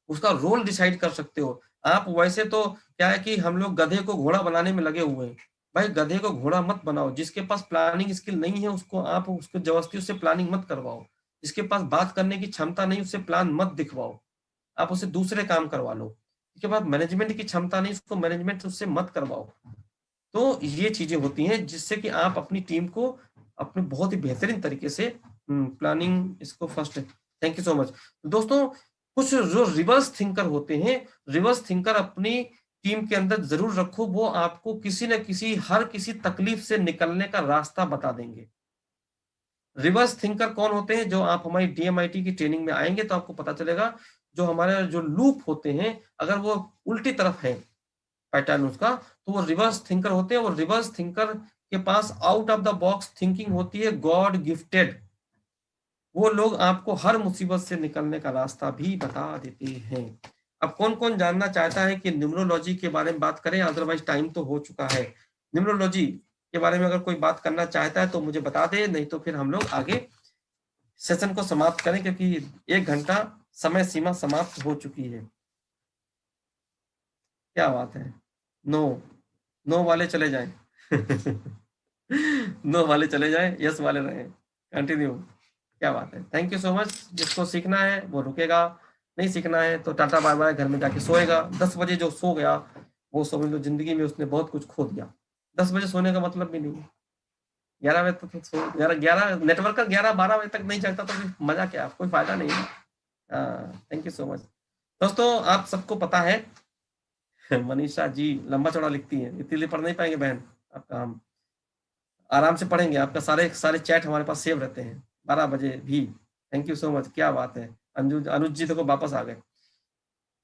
उसका रोल डिसाइड कर सकते हो आप। वैसे तो क्या है कि हम लोग गधे को घोड़ा बनाने में लगे हुए हैं। भाई गधे को घोड़ा मत बनाओ, जिसके पास प्लानिंग स्किल नहीं है उसको आप उसको जबरदस्ती उससे प्लानिंग मत करवाओ। जिसके पास बात करने की क्षमता नहीं, उससे प्लान मत दिखवाओ, आप उससे दूसरे काम करवा लो। उसके बाद मैनेजमेंट की क्षमता नहीं, उसको मैनेजमेंट उससे मत करवाओ। तो ये चीजें होती हैं जिससे कि आप अपनी टीम को अपने बहुत ही बेहतरीन तरीके से प्लानिंग इसको first. Thank you so much दोस्तों। कुछ जो रिवर्स थिंकर होते हैं, रिवर्स थिंकर अपनी टीम के अंदर जरूर रखो, वो आपको किसी न किसी हर किसी तकलीफ से निकलने का रास्ता बता देंगे। रिवर्स थिंकर कौन होते हैं? जो आप हमारी डीएमआईटी की ट्रेनिंग में आएंगे तो आपको पता चलेगा। जो हमारे जो लूप होते हैं, अगर वो उल्टी तरफ है पैटर्न उसका, तो वो रिवर्स थिंकर होते हैं। और रिवर्स थिंकर के pass out of the box thinking होती है, गॉड गिफ्टेड। वो लोग आपको हर मुसीबत से निकलने का रास्ता भी बता देते हैं। अब कौन कौन जानना चाहता है कि न्यूमरोलॉजी के बारे में बात करें? अदरवाइज टाइम तो हो चुका है। न्यूमरोलॉजी के बारे में अगर कोई बात करना चाहता है तो मुझे बता दे, नहीं तो फिर हम लोग आगे सेशन को समाप्त करें, क्योंकि 1 घंटा समय सीमा समाप्त हो चुकी है। क्या बात है, नो नो वाले चले जाएं नो वाले चले जाएं, यस वाले रहें। कंटिन्यू। क्या बात है, थैंक यू सो मच। जिसको सीखना है वो रुकेगा, नहीं सीखना है तो टाटा बाय बाय, घर में जाके सोएगा। 10 बजे जो सो गया वो समझ लो जिंदगी में उसने बहुत कुछ खो दिया। 10 बजे सोने का मतलब भी नहीं है। 11 बजे तक सो, 11 नेटवर्क का 11-12 बजे तक नहीं चलता तो फिर मजा क्या, कोई फायदा नहीं है। Thank you so much. दोस्तों आप सबको पता है मनीषा जी लंबा चौड़ा लिखती हैं, इतनी पढ़ नहीं पाएंगे बहन, आपका हम आराम से पढ़ेंगे। आपका सारे सारे चैट हमारे पास सेव रहते हैं 12 बजे भी। थैंक यू सो मच, क्या बात है। अनुज जी देखो वापस आ गए।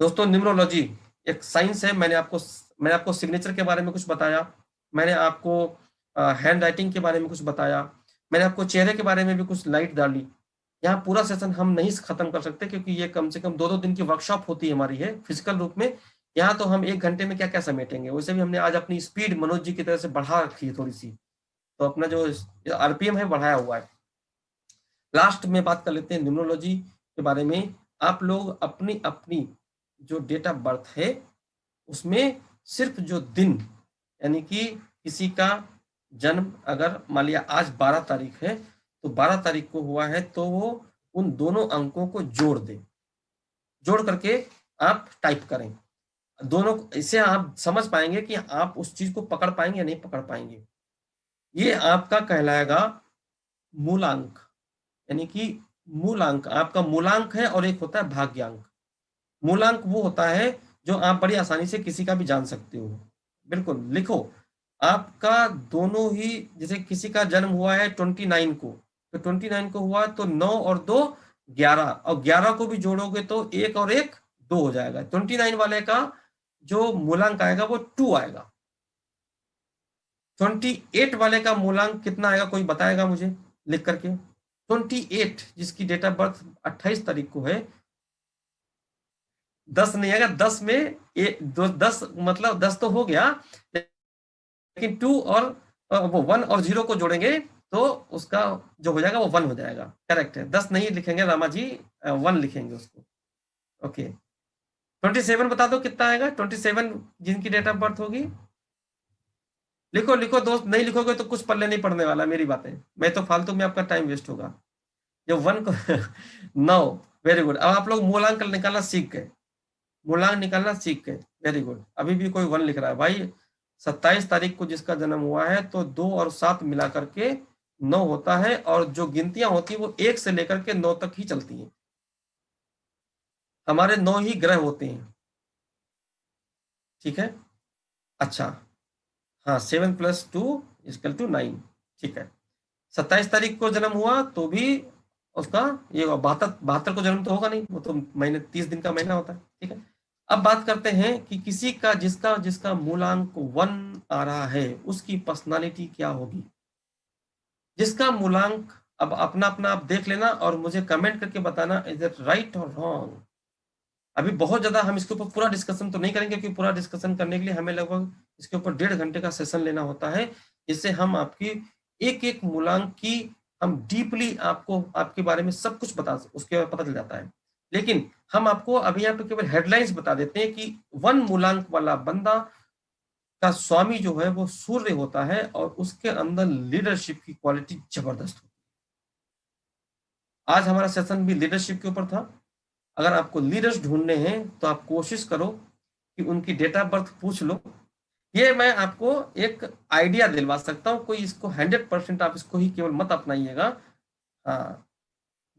दोस्तों न्यूमरोलॉजी एक साइंस है। मैंने आपको सिग्नेचर के बारे में कुछ बताया, मैंने आपको हैंड राइटिंग के बारे में कुछ बताया, मैंने आपको चेहरे के बारे में भी कुछ लाइट डाली। यहाँ पूरा सेशन हम नहीं खत्म कर सकते क्योंकि ये कम से कम 2-2 दिन की वर्कशॉप होती है हमारी है फिजिकल रूप में। यहाँ तो हम 1 घंटे में क्या क्या समेटेंगे। वैसे भी हमने आज अपनी स्पीड मनोज जी की तरह से बढ़ा रखी है थोड़ी सी, तो अपना जो आरपीएम है बढ़ाया हुआ है। लास्ट में बात कर लेते हैं न्यूमरोलॉजी के बारे में। आप लोग अपनी अपनी जो डेट ऑफ बर्थ है उसमें सिर्फ जो दिन, यानी कि किसी का जन्म अगर मान लिया आज 12 तारीख है तो 12 तारीख को हुआ है तो वो उन दोनों अंकों को जोड़ दे, जोड़ करके आप टाइप करें। दोनों इससे आप समझ पाएंगे कि आप उस चीज को पकड़ पाएंगे या नहीं पकड़ पाएंगे। ये आपका कहलाएगा मूलांक, यानी कि मूलांक आपका मूलांक है और एक होता है भाग्यांक। मूलांक वो होता है जो आप बड़ी आसानी से किसी का भी जान सकते हो। बिल्कुल लिखो, आपका दोनों ही, जैसे किसी का जन्म हुआ है 29 को, तो 29 को हुआ तो 9 और 2 11, और 11 को भी जोड़ोगे तो 1 और 1 2 हो जाएगा। 29 वाले का जो मूलांक आएगा वो 2 आएगा। 28 वाले का मूलांक कितना आएगा, कोई बताएगा मुझे लिख करके। 28 जिसकी डेट ऑफ बर्थ 28 तारीख को है, 10 नहीं आएगा। 10 में 10 मतलब 10 तो हो गया, लेकिन 2 और वो 1 और 0 को जोड़ेंगे तो उसका जो हो जाएगा वो 1 हो जाएगा। करेक्ट है, 10 नहीं लिखेंगे रामा जी, 1 लिखेंगे उसको। ओके 27 बता दो कितना आएगा। 27 जिनकी डेट ऑफ बर्थ होगी लिखो लिखो दोस्त, नहीं लिखोगे तो कुछ पल्ले नहीं पड़ने वाला मेरी बातें, मैं तो फालतू में आपका टाइम वेस्ट होगा। जो 1 को 9, वेरी गुड। अब आप लोग मूलांक निकालना सीख गए, मूलांक निकालना सीख गए, वेरी गुड। अभी भी कोई 1 लिख रहा है भाई। 27 तारीख को जिसका जन्म हुआ है तो 2 और 7 मिला करके 9 होता है, और जो गिनतियां होती है वो 1 से लेकर के 9 तक ही चलती हैं। हमारे 9 ही ग्रह होते हैं, ठीक है। अच्छा हाँ, 7 + 2 = 9, ठीक है। 27 तारीख को जन्म हुआ तो भी उसका ये 72 को जन्म तो होगा नहीं, वो तो महीने 30 दिन का महीना होता है, ठीक है। अब बात करते हैं कि किसी का जिसका जिसका मूलांक 1 आ रहा है उसकी पर्सनालिटी क्या होगी। जिसका मूलांक, अब अपना अपना आप देख लेना और मुझे कमेंट करके बताना इज इट राइट और रॉन्ग। अभी बहुत ज्यादा हम इसके ऊपर पूरा डिस्कशन तो नहीं करेंगे क्योंकि पूरा डिस्कशन करने के लिए हमें लगभग इसके ऊपर 1.5 घंटे का सेशन लेना होता है, जिससे हम आपकी एक एक मूलांक की हम डीपली आपको आपके बारे में सब कुछ उसके बारे में पता चल जाता है। लेकिन हम आपको अभी यहाँ पे केवल हेडलाइंस बता देते हैं कि 1 मूलांक वाला बंदा का स्वामी जो है वो सूर्य होता है और उसके अंदर लीडरशिप की क्वालिटी जबरदस्त होती है। आज हमारा सेशन भी लीडरशिप के ऊपर था। अगर आपको लीडर्स ढूंढने हैं तो आप कोशिश करो कि उनकी डेट ऑफ बर्थ पूछ लो। ये मैं आपको एक आइडिया दिलवा सकता हूँ, कोई इसको 100% आप इसको ही केवल मत अपनाइएगा। हाँ,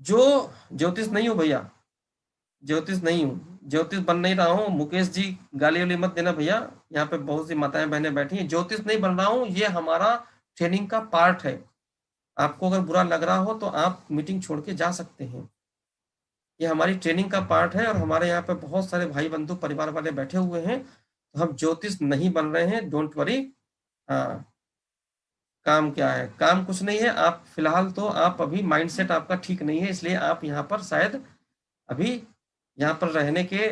जो ज्योतिष नहीं हो भैया, ज्योतिष नहीं हूँ, ज्योतिष बन नहीं रहा हूँ। मुकेश जी गाली वाली मत देना भैया, यहाँ पे बहुत सी माताएं बहनें बैठी हैं। ज्योतिष नहीं बन रहा हूँ, ये हमारा ट्रेनिंग का पार्ट है। आपको अगर बुरा लग रहा हो तो आप मीटिंग छोड़ के जा सकते हैं, ये हमारी ट्रेनिंग का पार्ट है। और हमारे यहाँ पे बहुत सारे भाई बंधु परिवार वाले बैठे हुए हैं, तो हम ज्योतिष नहीं बन रहे हैं, डोंट वरी। हाँ, काम क्या है, काम कुछ नहीं है। आप फिलहाल तो आप अभी माइंडसेट आपका ठीक नहीं है, इसलिए आप यहाँ पर शायद अभी यहाँ पर रहने के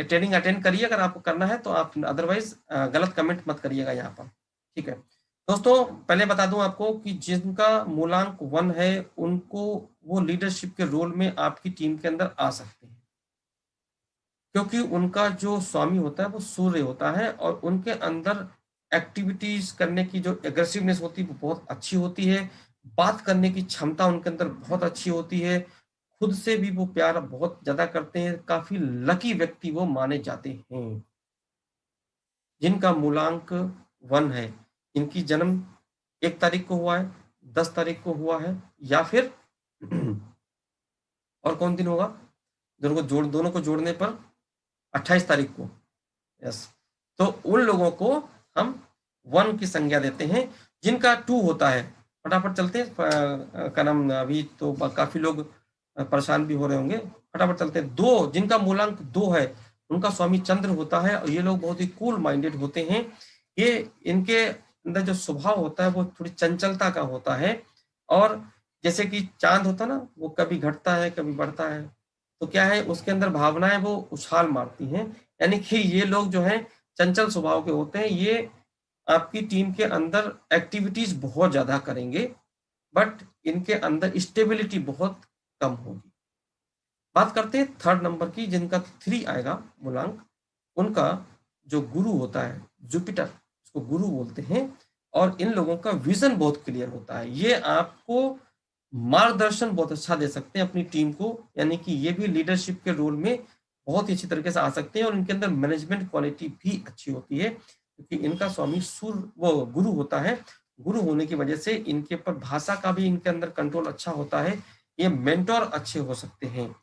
ट्रेनिंग अटेंड करिए अगर आपको करना है तो आप, अदरवाइज गलत कमेंट मत करिएगा यहाँ पर, ठीक है। दोस्तों पहले बता दूं आपको कि जिनका मूलांक 1 है उनको वो लीडरशिप के रोल में आपकी टीम के अंदर आ सकते हैं, क्योंकि उनका जो स्वामी होता है वो सूर्य होता है और उनके अंदर एक्टिविटीज करने की जो एग्रेसिवनेस होती है वो बहुत अच्छी होती है। बात करने की क्षमता उनके अंदर बहुत अच्छी होती है, खुद से भी वो प्यार बहुत ज्यादा करते हैं, काफी लकी व्यक्ति वो माने जाते हैं। जिनका मूलांक 1 है, इनकी जन्म 1 तारीख को हुआ है, 10 तारीख को हुआ है, या फिर और कौन दिन होगा, दोनों को जोड़ने पर 28 तारीख को। यस, तो उन लोगों को हम 1 की संज्ञा देते हैं। जिनका 2 होता है, फटाफट चलते हैं, का नाम, अभी तो काफी लोग परेशान भी हो रहे होंगे, फटाफट चलते हैं। 2, जिनका मूलांक 2 है, उनका स्वामी चंद्र होता है, और ये लोग बहुत ही कूल माइंडेड होते हैं। ये इनके अंदर जो स्वभाव होता है वो थोड़ी चंचलता का होता है, और जैसे कि चांद होता है ना, वो कभी घटता है कभी बढ़ता है, तो क्या है उसके अंदर भावनाएं वो उछाल मारती हैं। यानी कि ये लोग जो हैं चंचल स्वभाव के होते हैं। ये आपकी टीम के अंदर एक्टिविटीज बहुत ज्यादा करेंगे, बट इनके अंदर स्टेबिलिटी बहुत कम होगी। बात करते हैं 3rd नंबर की, जिनका 3 आएगा मूलांक, उनका जो गुरु होता है जुपिटर, उसको गुरु बोलते हैं, और इन लोगों का विजन बहुत क्लियर होता है। ये आपको मार्गदर्शन बहुत अच्छा दे सकते हैं अपनी टीम को, यानी कि ये भी लीडरशिप के रोल में बहुत ही अच्छी तरीके से आ सकते हैं, और इनके अंदर मैनेजमेंट क्वालिटी भी अच्छी होती है, क्योंकि इनका स्वामी सूर्य वो गुरु होता है। गुरु होने की वजह से इनके ऊपर भाषा का भी इनके अंदर कंट्रोल अच्छा होता है, ये मेंटोर अच्छे हो सकते हैं।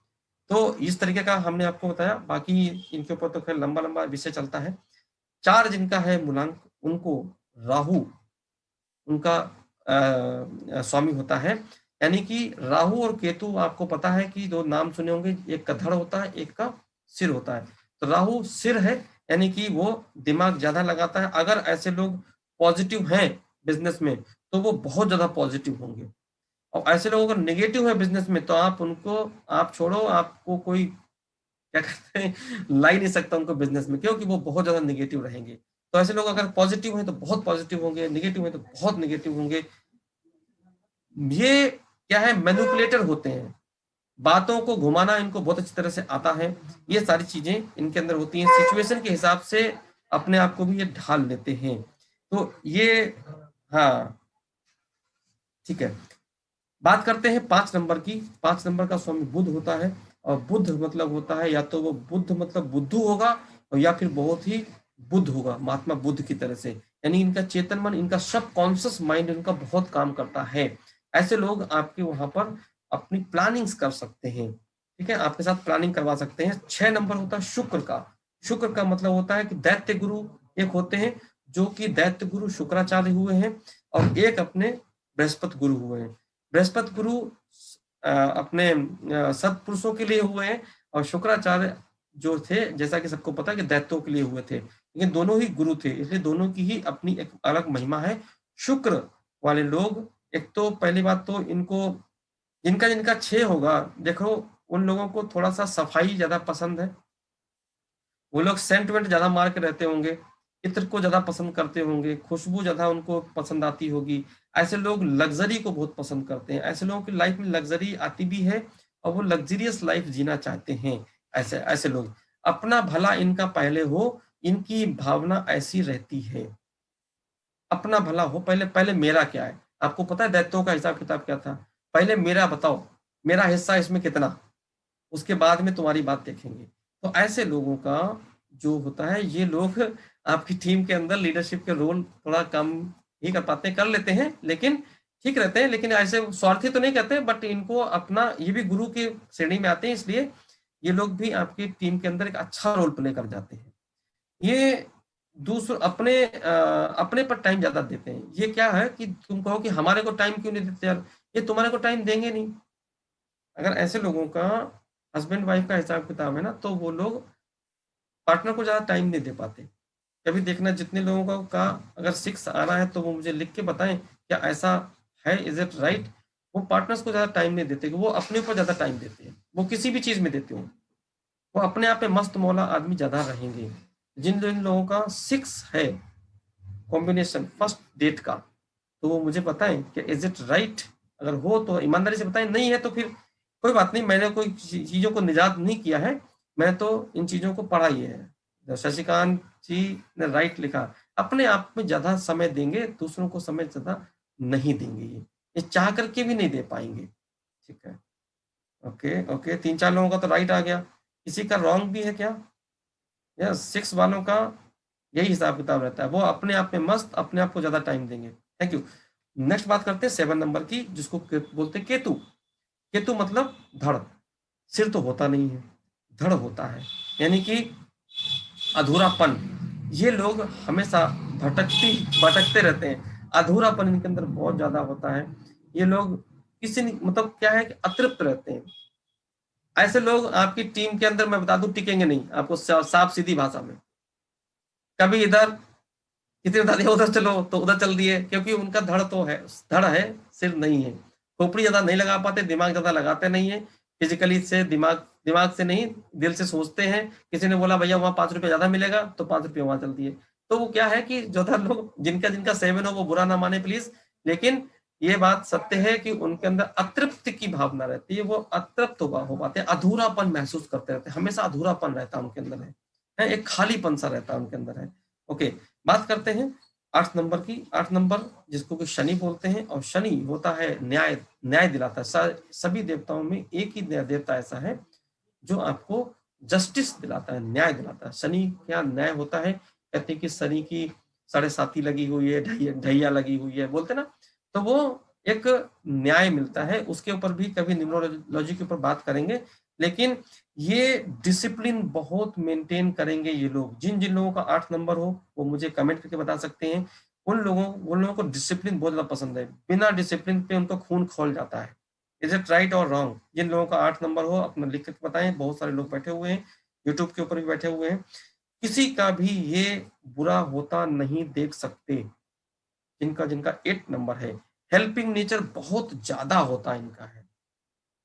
तो इस तरीके का हमने आपको बताया, बाकी इनके ऊपर तो खैर लंबा लंबा विषय चलता है। 4 जिनका है मूलांक, उनको राहु उनका स्वामी होता है। यानी कि राहु और केतु, आपको पता है कि 2 नाम सुने होंगे, एक का धड़ होता है, एक का सिर होता है। तो राहु सिर है, यानी कि वो दिमाग ज्यादा लगाता है। अगर ऐसे लोग पॉजिटिव हैं बिजनेस में, तो वो बहुत ज्यादा पॉजिटिव होंगे, और ऐसे लोग अगर नेगेटिव है बिजनेस में, तो आप उनको, आप छोड़ो, आपको कोई क्या कहते हैं, ला ही नहीं सकता उनको बिजनेस में, क्योंकि वो बहुत ज्यादा नेगेटिव रहेंगे। तो ऐसे लोग अगर पॉजिटिव हैं तो बहुत पॉजिटिव होंगे, नेगेटिव हैं तो बहुत नेगेटिव होंगे। ये क्या है, मैनिपुलेटर होते हैं, बातों को घुमाना इनको बहुत अच्छी तरह से आता है। ये सारी चीजें इनके अंदर होती हैं, सिचुएशन के हिसाब से अपने आप को भी ये ढाल लेते हैं। तो ये, हाँ ठीक है। बात करते हैं 5 नंबर की। 5 नंबर का स्वामी बुध होता है, और बुध मतलब होता है, या तो वो बुद्ध मतलब बुद्धू होगा, और या फिर बहुत ही बुद्ध होगा, महात्मा बुद्ध की तरह से। यानी इनका चेतन मन, इनका सब कॉन्शियस माइंड इनका बहुत काम करता है। ऐसे लोग आपके वहां पर अपनी प्लानिंग्स कर सकते हैं, ठीक है, आपके साथ प्लानिंग करवा सकते हैं। 6 नंबर होता है शुक्र का। शुक्र का मतलब होता है कि दैत्य गुरु एक होते हैं, जो कि दैत्य गुरु शुक्राचार्य हुए हैं, और एक अपने बृहस्पति गुरु हुए हैं। बृहस्पति गुरु अपने सत्पुरुषों के लिए हुए हैं, और शुक्राचार्य जो थे, जैसा कि सबको पता है कि दैत्यों के लिए हुए थे, लेकिन दोनों ही गुरु थे, इसलिए दोनों की ही अपनी एक अलग महिमा है। शुक्र वाले लोग, एक तो पहली बात तो इनको, जिनका जिनका 6 होगा, देखो उन लोगों को थोड़ा सा सफाई ज्यादा पसंद है, वो लोग सेंट वेंट ज्यादा मार के रहते होंगे, इत्र को ज्यादा पसंद करते होंगे, खुशबू ज्यादा उनको पसंद आती होगी। ऐसे लोग लग्जरी को बहुत पसंद करते हैं, ऐसे लोगों की लाइफ में लग्जरी आती भी है, और वो लग्जरियस लाइफ जीना चाहते हैं। ऐसे ऐसे लोग, अपना भला इनका पहले हो, इनकी भावना ऐसी रहती है, अपना भला हो पहले, पहले मेरा क्या है। आपको पता है दैत्यों का हिसाब किताब क्या था, पहले मेरा बताओ, मेरा हिस्सा इसमें कितना, उसके बाद में तुम्हारी बात देखेंगे। तो ऐसे लोगों का जो होता है, ये लोग आपकी टीम के अंदर लीडरशिप के रोल थोड़ा कम ही कर पाते हैं, कर लेते हैं, लेकिन ठीक रहते हैं। लेकिन ऐसे स्वार्थी तो नहीं कहते, बट इनको अपना, ये भी गुरु की श्रेणी में आते हैं, इसलिए ये लोग भी आपकी टीम के अंदर एक अच्छा रोल प्ले कर जाते हैं। ये दूसरे अपने पर टाइम ज्यादा देते हैं। ये क्या है कि तुम कहो कि हमारे को टाइम क्यों नहीं देते यार, ये तुम्हारे को टाइम देंगे नहीं। अगर ऐसे लोगों का हस्बैंड वाइफ का हिसाब किताब है ना, तो वो लोग पार्टनर को ज्यादा टाइम नहीं दे पाते। कभी देखना, जितने लोगों का अगर 6 आ रहा है, तो वो मुझे लिख के बताएं क्या ऐसा है, इज इट राइट। वो पार्टनर्स को ज्यादा टाइम नहीं देते, वो अपने ऊपर ज्यादा टाइम देते हैं, वो किसी भी चीज में देते हो, वो अपने आप में मस्त मौला आदमी ज्यादा रहेंगे। जिन जिन लोगों का 6 है कॉम्बिनेशन फर्स्ट डेट का, तो वो मुझे बताएं कि इज इट राइट। अगर हो तो ईमानदारी से बताएं, नहीं है तो फिर कोई बात नहीं, मैंने कोई चीजों को निजात नहीं किया है, मैं तो इन चीजों को पढ़ा ही है। जब शशिकांत जी ने राइट लिखा, अपने आप में ज्यादा समय देंगे, दूसरों को समय ज्यादा नहीं देंगे। ये ये चाह करके भी नहीं दे पाएंगे। ठीक है, ओके ओके, 3-4 लोगों का तो राइट आ गया, किसी का रॉन्ग भी है क्या? यस, 6 वालों का यही हिसाब किताब रहता है, वो अपने आप में मस्त, अपने आप को ज्यादा टाइम देंगे। Thank you. नेक्स्ट बात करते हैं 7 नंबर की, जिसको बोलते हैं केतु। केतु मतलब धड़, सिर तो होता नहीं है, धड़ होता है, यानी कि अधूरापन। ये लोग हमेशा भटकते रहते हैं, अधूरापन इनके अंदर बहुत ज्यादा होता है। ये लोग किसी मतलब क्या है कि अतृप्त रहते हैं। ऐसे लोग आपकी टीम के अंदर मैं बता दूं टिकेंगे नहीं, आपको साफ सीधी भाषा में। कभी इधर कितने बता दिया उधर चलो तो उधर चल दिए, क्योंकि उनका धड़ है, सिर नहीं है। खोपड़ी ज्यादा नहीं लगा पाते, दिमाग ज्यादा लगाते नहीं है। फिजिकली से दिमाग से नहीं, दिल से सोचते हैं। किसी ने बोला भैया वहां 5 रुपये ज्यादा मिलेगा तो 5 रुपये वहां चल दिए। तो वो क्या है कि ज्यादा लोग जिनका 7 हो वो बुरा ना माने प्लीज, लेकिन ये बात सत्य है कि उनके अंदर अतृप्त की भावना रहती है, वो अतृप्त हो पाते हैं, अधूरापन महसूस करते रहते हैं, हमेशा अधूरापन रहता है उनके अंदर है, एक खालीपन सा रहता है उनके अंदर है। ओके, बात करते हैं 8 नंबर की। 8 नंबर जिसको कि शनि बोलते हैं, और शनि होता है न्याय दिलाता है। सभी देवताओं में एक ही देवता ऐसा है जो आपको जस्टिस दिलाता है, न्याय दिलाता है। शनि क्या न्याय होता है, कहते हैं कि शनि की 7.5 लगी हुई है, ढैया लगी हुई है, बोलते ना, तो वो एक न्याय मिलता है। उसके ऊपर भी कभी न्यूमरोलॉजी के ऊपर बात करेंगे, लेकिन ये डिसिप्लिन बहुत मेंटेन करेंगे ये लोग। जिन जिन लोगों का 8 नंबर हो वो मुझे कमेंट करके बता सकते हैं। उन लोगों को डिसिप्लिन बहुत ज्यादा पसंद है, बिना डिसिप्लिन पे उनका खून खौल जाता है। इज इट राइट और रॉन्ग? जिन लोगों का 8 नंबर हो अपना लिख करके बताएं। बहुत सारे लोग बैठे हुए हैं, यूट्यूब के ऊपर भी बैठे हुए हैं, किसी का भी ये बुरा होता नहीं देख सकते। जिनका 8 नंबर है, हेल्पिंग नेचर बहुत ज्यादा होता है इनका है,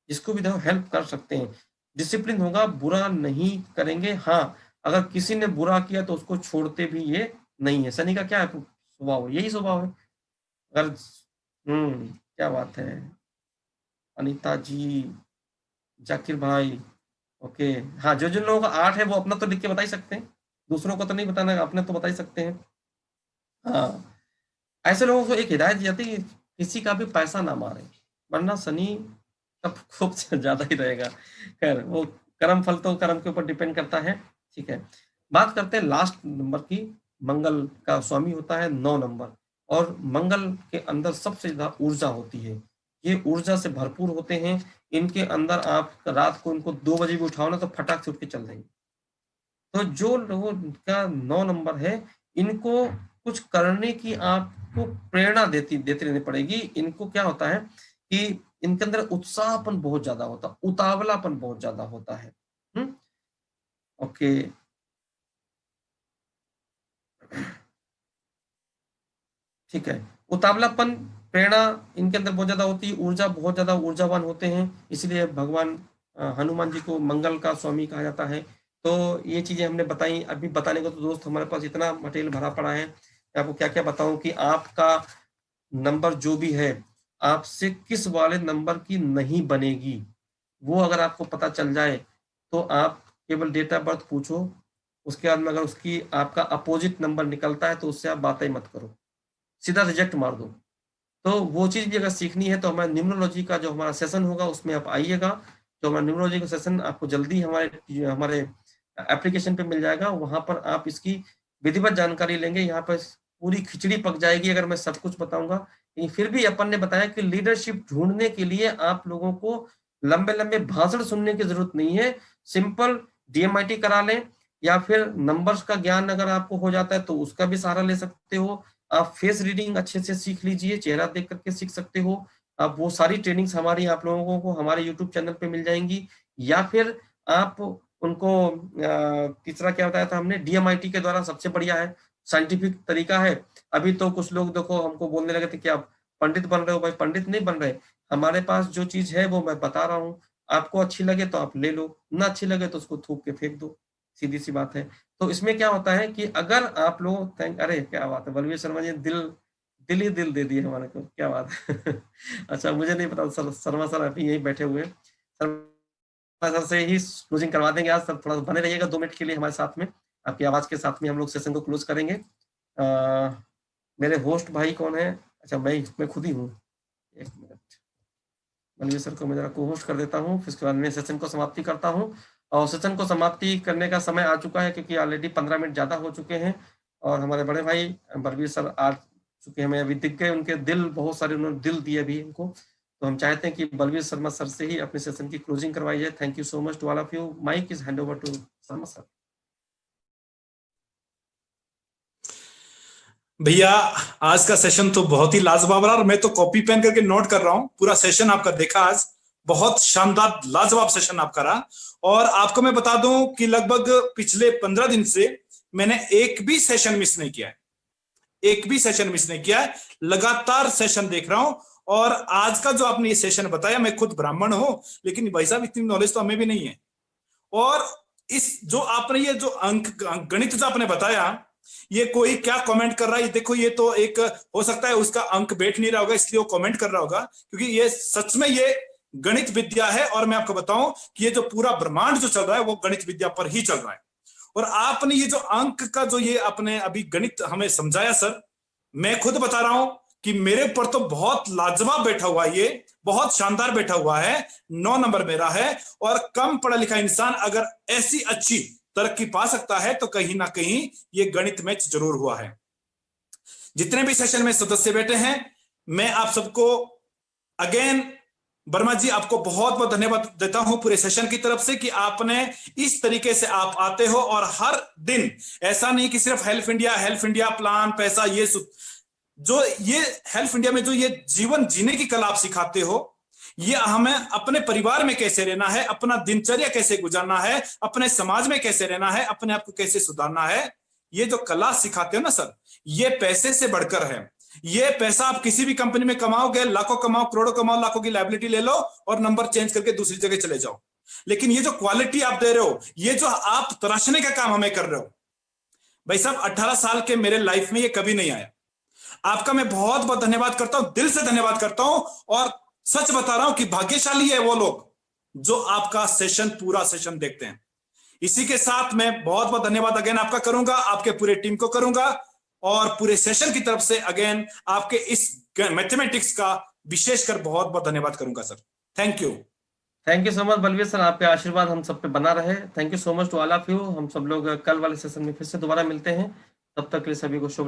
जिसको भी देखो हेल्प कर सकते हैं। डिसिप्लिन होगा, बुरा नहीं करेंगे। हाँ, अगर किसी ने बुरा किया तो उसको छोड़ते भी ये नहीं है। शनि का क्या है स्वभाव, यही स्वभाव है। अगर क्या बात है अनीता जी, जाकिर भाई, ओके। हाँ, जो जिन लोगों का 8 है वो अपना तो लिख के बता ही सकते हैं, दूसरों को तो नहीं बताना, अपने तो बता ही सकते हैं। हाँ, ऐसे लोगों को एक हिदायत दी जाती है, किसी का भी पैसा ना मारे, वरना शनि तब खूब ज्यादा ही रहेगा। खैर, वो कर्म फल तो कर्म के ऊपर डिपेंड करता है। ठीक है, बात करते हैं लास्ट नंबर की। मंगल का स्वामी होता है 9 नंबर, और मंगल के अंदर सबसे ज्यादा ऊर्जा होती है। ये ऊर्जा से भरपूर होते हैं। इनके अंदर आप रात को इनको 2 बजे भी उठाओ ना तो फटाक से उठ के चल देंगे। तो जो लोगों का 9 नंबर है, इनको कुछ करने की आपको प्रेरणा देते रहनी पड़ेगी। इनको क्या होता है कि इनके अंदर उत्साहपन बहुत ज्यादा होता है, उतावलापन बहुत ज्यादा होता है। ओके, ठीक है। उतावलापन, प्रेरणा इनके अंदर बहुत ज्यादा होती है, ऊर्जा बहुत ज्यादा ऊर्जावान होते हैं, इसलिए भगवान हनुमान जी को मंगल का स्वामी कहा जाता है। तो ये चीजें हमने बताई। अभी बताने को तो दोस्त हमारे पास इतना मटेरियल भरा पड़ा है, आपको क्या क्या बताऊं कि आपका नंबर जो भी है, आपसे किस वाले नंबर की नहीं बनेगी, वो अगर आपको पता चल जाए तो आप केवल डेट ऑफ बर्थ पूछो। उसके बाद में अगर उसकी आपका अपोजिट नंबर निकलता है तो उससे आप बातें मत करो, सीधा रिजेक्ट मार दो। तो वो चीज भी अगर सीखनी है तो हमारा न्यूमरोलॉजी का जो हमारा सेशन होगा उसमें आप आइएगा। जो हमारा न्यूमरोलॉजी का सेशन आपको जल्दी हमारे एप्लीकेशन पे मिल जाएगा, वहां पर आप इसकी विधिवत जानकारी लेंगे। यहाँ पर पूरी खिचड़ी पक जाएगी अगर मैं सब कुछ बताऊंगा। लेकिन फिर भी अपन ने बताया कि लीडरशिप ढूंढने के लिए आप लोगों को लंबे लंबे भाषण सुनने की जरूरत नहीं है। सिंपल डीएमआईटी करा लें, या फिर नंबर्स का ज्ञान अगर आपको हो जाता है तो उसका भी सहारा ले सकते हो। आप फेस रीडिंग अच्छे से सीख लीजिए, चेहरा देख करके सीख सकते हो। आप वो सारी ट्रेनिंग्स हमारी आप लोगों को हमारे यूट्यूब चैनल पे मिल जाएंगी। या फिर आप उनको तीसरा क्या बताया था हमने, डीएमआईटी के द्वारा सबसे बढ़िया है, साइंटिफिक तरीका है। अभी तो कुछ लोग देखो हमको बोलने लगे थे कि आप पंडित बन रहे हो। भाई पंडित नहीं बन रहे, हमारे पास जो चीज है वो मैं बता रहा हूँ। आपको अच्छी लगे तो आप ले लो, ना अच्छी लगे तो उसको थूक के फेंक दो, सीधी सी बात है। तो इसमें क्या होता है कि अगर आप लोग अरे क्या बात है, बलवीर शर्मा जी दिल ही दिल दे दिए हमारे को, क्या बात है। अच्छा, मुझे नहीं पता शर्मा सर अभी यही बैठे हुए हैं। सर से ही क्लोजिंग करवा देंगे आज। सर थोड़ा बने रहिएगा 2 मिनट के लिए हमारे साथ में, आपकी आवाज के साथ में हम लोग सेशन को क्लोज करेंगे। मेरे होस्ट भाई कौन है? अच्छा, मैं खुद ही हूँ। एक मिनट। बलवीर सर को मैं जरा को होस्ट कर देता हूँ, फिर उसके बाद मैं सेशन को समाप्ति करता हूँ। और सेशन को समाप्ति करने का समय आ चुका है, क्योंकि ऑलरेडी 15 मिनट ज़्यादा हो चुके हैं और हमारे बड़े भाई बलवीर सर आ चुके हैं, हमें अभी दिख गए, उनके दिल बहुत सारे उन्होंने दिल दिए अभी इनको। तो हम चाहते हैं कि बलवीर शर्मा सर से ही अपने सेशन की क्लोजिंग करवाई जाए। Thank you so much to all of you. Mike is hand over to Sharma sir. भैया आज का सेशन तो बहुत ही लाजवाब रहा और मैं तो कॉपी पेन करके नोट कर रहा हूं। पूरा सेशन आपका देखा आज, बहुत शानदार लाजवाब सेशन आपका रहा। और आपको मैं बता दूं कि लगभग पिछले 15 दिन से मैंने एक भी सेशन मिस नहीं किया है, एक भी सेशन मिस नहीं किया है, लगातार सेशन देख रहा हूं। और आज का जो आपने ये सेशन बताया, मैं खुद ब्राह्मण हूं लेकिन भाई साहब इतनी नॉलेज तो हमें भी नहीं है। और इस जो आपने ये जो अंक गणित जो आपने बताया, ये कोई क्या कमेंट कर रहा है, देखो ये तो एक हो सकता है उसका अंक बैठ नहीं रहा होगा इसलिए वो कमेंट कर रहा होगा, क्योंकि ये सच में ये गणित विद्या है। और मैं आपको बताऊं कि ये जो पूरा ब्रह्मांड जो चल रहा है वो गणित विद्या पर ही चल रहा है। और आपने ये जो अंक का जो ये आपने अभी गणित हमें समझाया सर, मैं खुद बता रहा हूं कि मेरे पर तो बहुत लाजवाब बैठा हुआ है, ये बहुत शानदार बैठा हुआ है। 9 नंबर मेरा है। और कम पढ़ा लिखा इंसान अगर ऐसी अच्छी तरक्की पा सकता है तो कहीं ना कहीं ये गणित मैच जरूर हुआ है। जितने भी सेशन में सदस्य बैठे हैं, मैं आप सबको अगेन वर्मा जी आपको बहुत बहुत धन्यवाद देता हूं पूरे सेशन की तरफ से कि आपने इस तरीके से आप आते हो और हर दिन ऐसा नहीं कि सिर्फ हेल्प इंडिया प्लान पैसा ये जो ये हेल्प इंडिया में जो ये जीवन जीने की कला आप सिखाते हो, ये हमें अपने परिवार में कैसे रहना है, अपना दिनचर्या कैसे गुजारना है, अपने समाज में कैसे रहना है, अपने आप को कैसे सुधारना है, ये जो कला सिखाते हो ना सर, ये पैसे से बढ़कर है। ये पैसा आप किसी भी कंपनी में कमाओगे, लाखों कमाओ, करोड़ों कमाओ, लाखों की लायबिलिटी ले लो और नंबर चेंज करके दूसरी जगह चले जाओ। लेकिन ये जो क्वालिटी आप दे रहे हो, ये जो आप तराशने का काम हमें कर रहे हो, भाई साहब 18 साल के मेरे लाइफ में ये कभी नहीं आया। आपका मैं बहुत बहुत धन्यवाद करता हूं, दिल से धन्यवाद करता हूं। और सच बता रहा हूं कि भाग्यशाली है वो लोग जो आपका सेशन पूरा सेशन देखते हैं। इसी के साथ मैं बहुत बहुत धन्यवाद अगेन आपका करूंगा, आपके पूरे टीम को करूंगा और पूरे सेशन की तरफ से अगेन आपके इस मैथमेटिक्स का विशेषकर बहुत बहुत धन्यवाद करूंगा sir. Thank you. Thank you so much Balveer sir, आपके आशीर्वाद हम सब पे बना रहे। Thank you so much to all of you. हम सब लोग कल वाले सेशन में फिर से दोबारा मिलते हैं, तब तक के लिए सभी को शुभ रात्रि।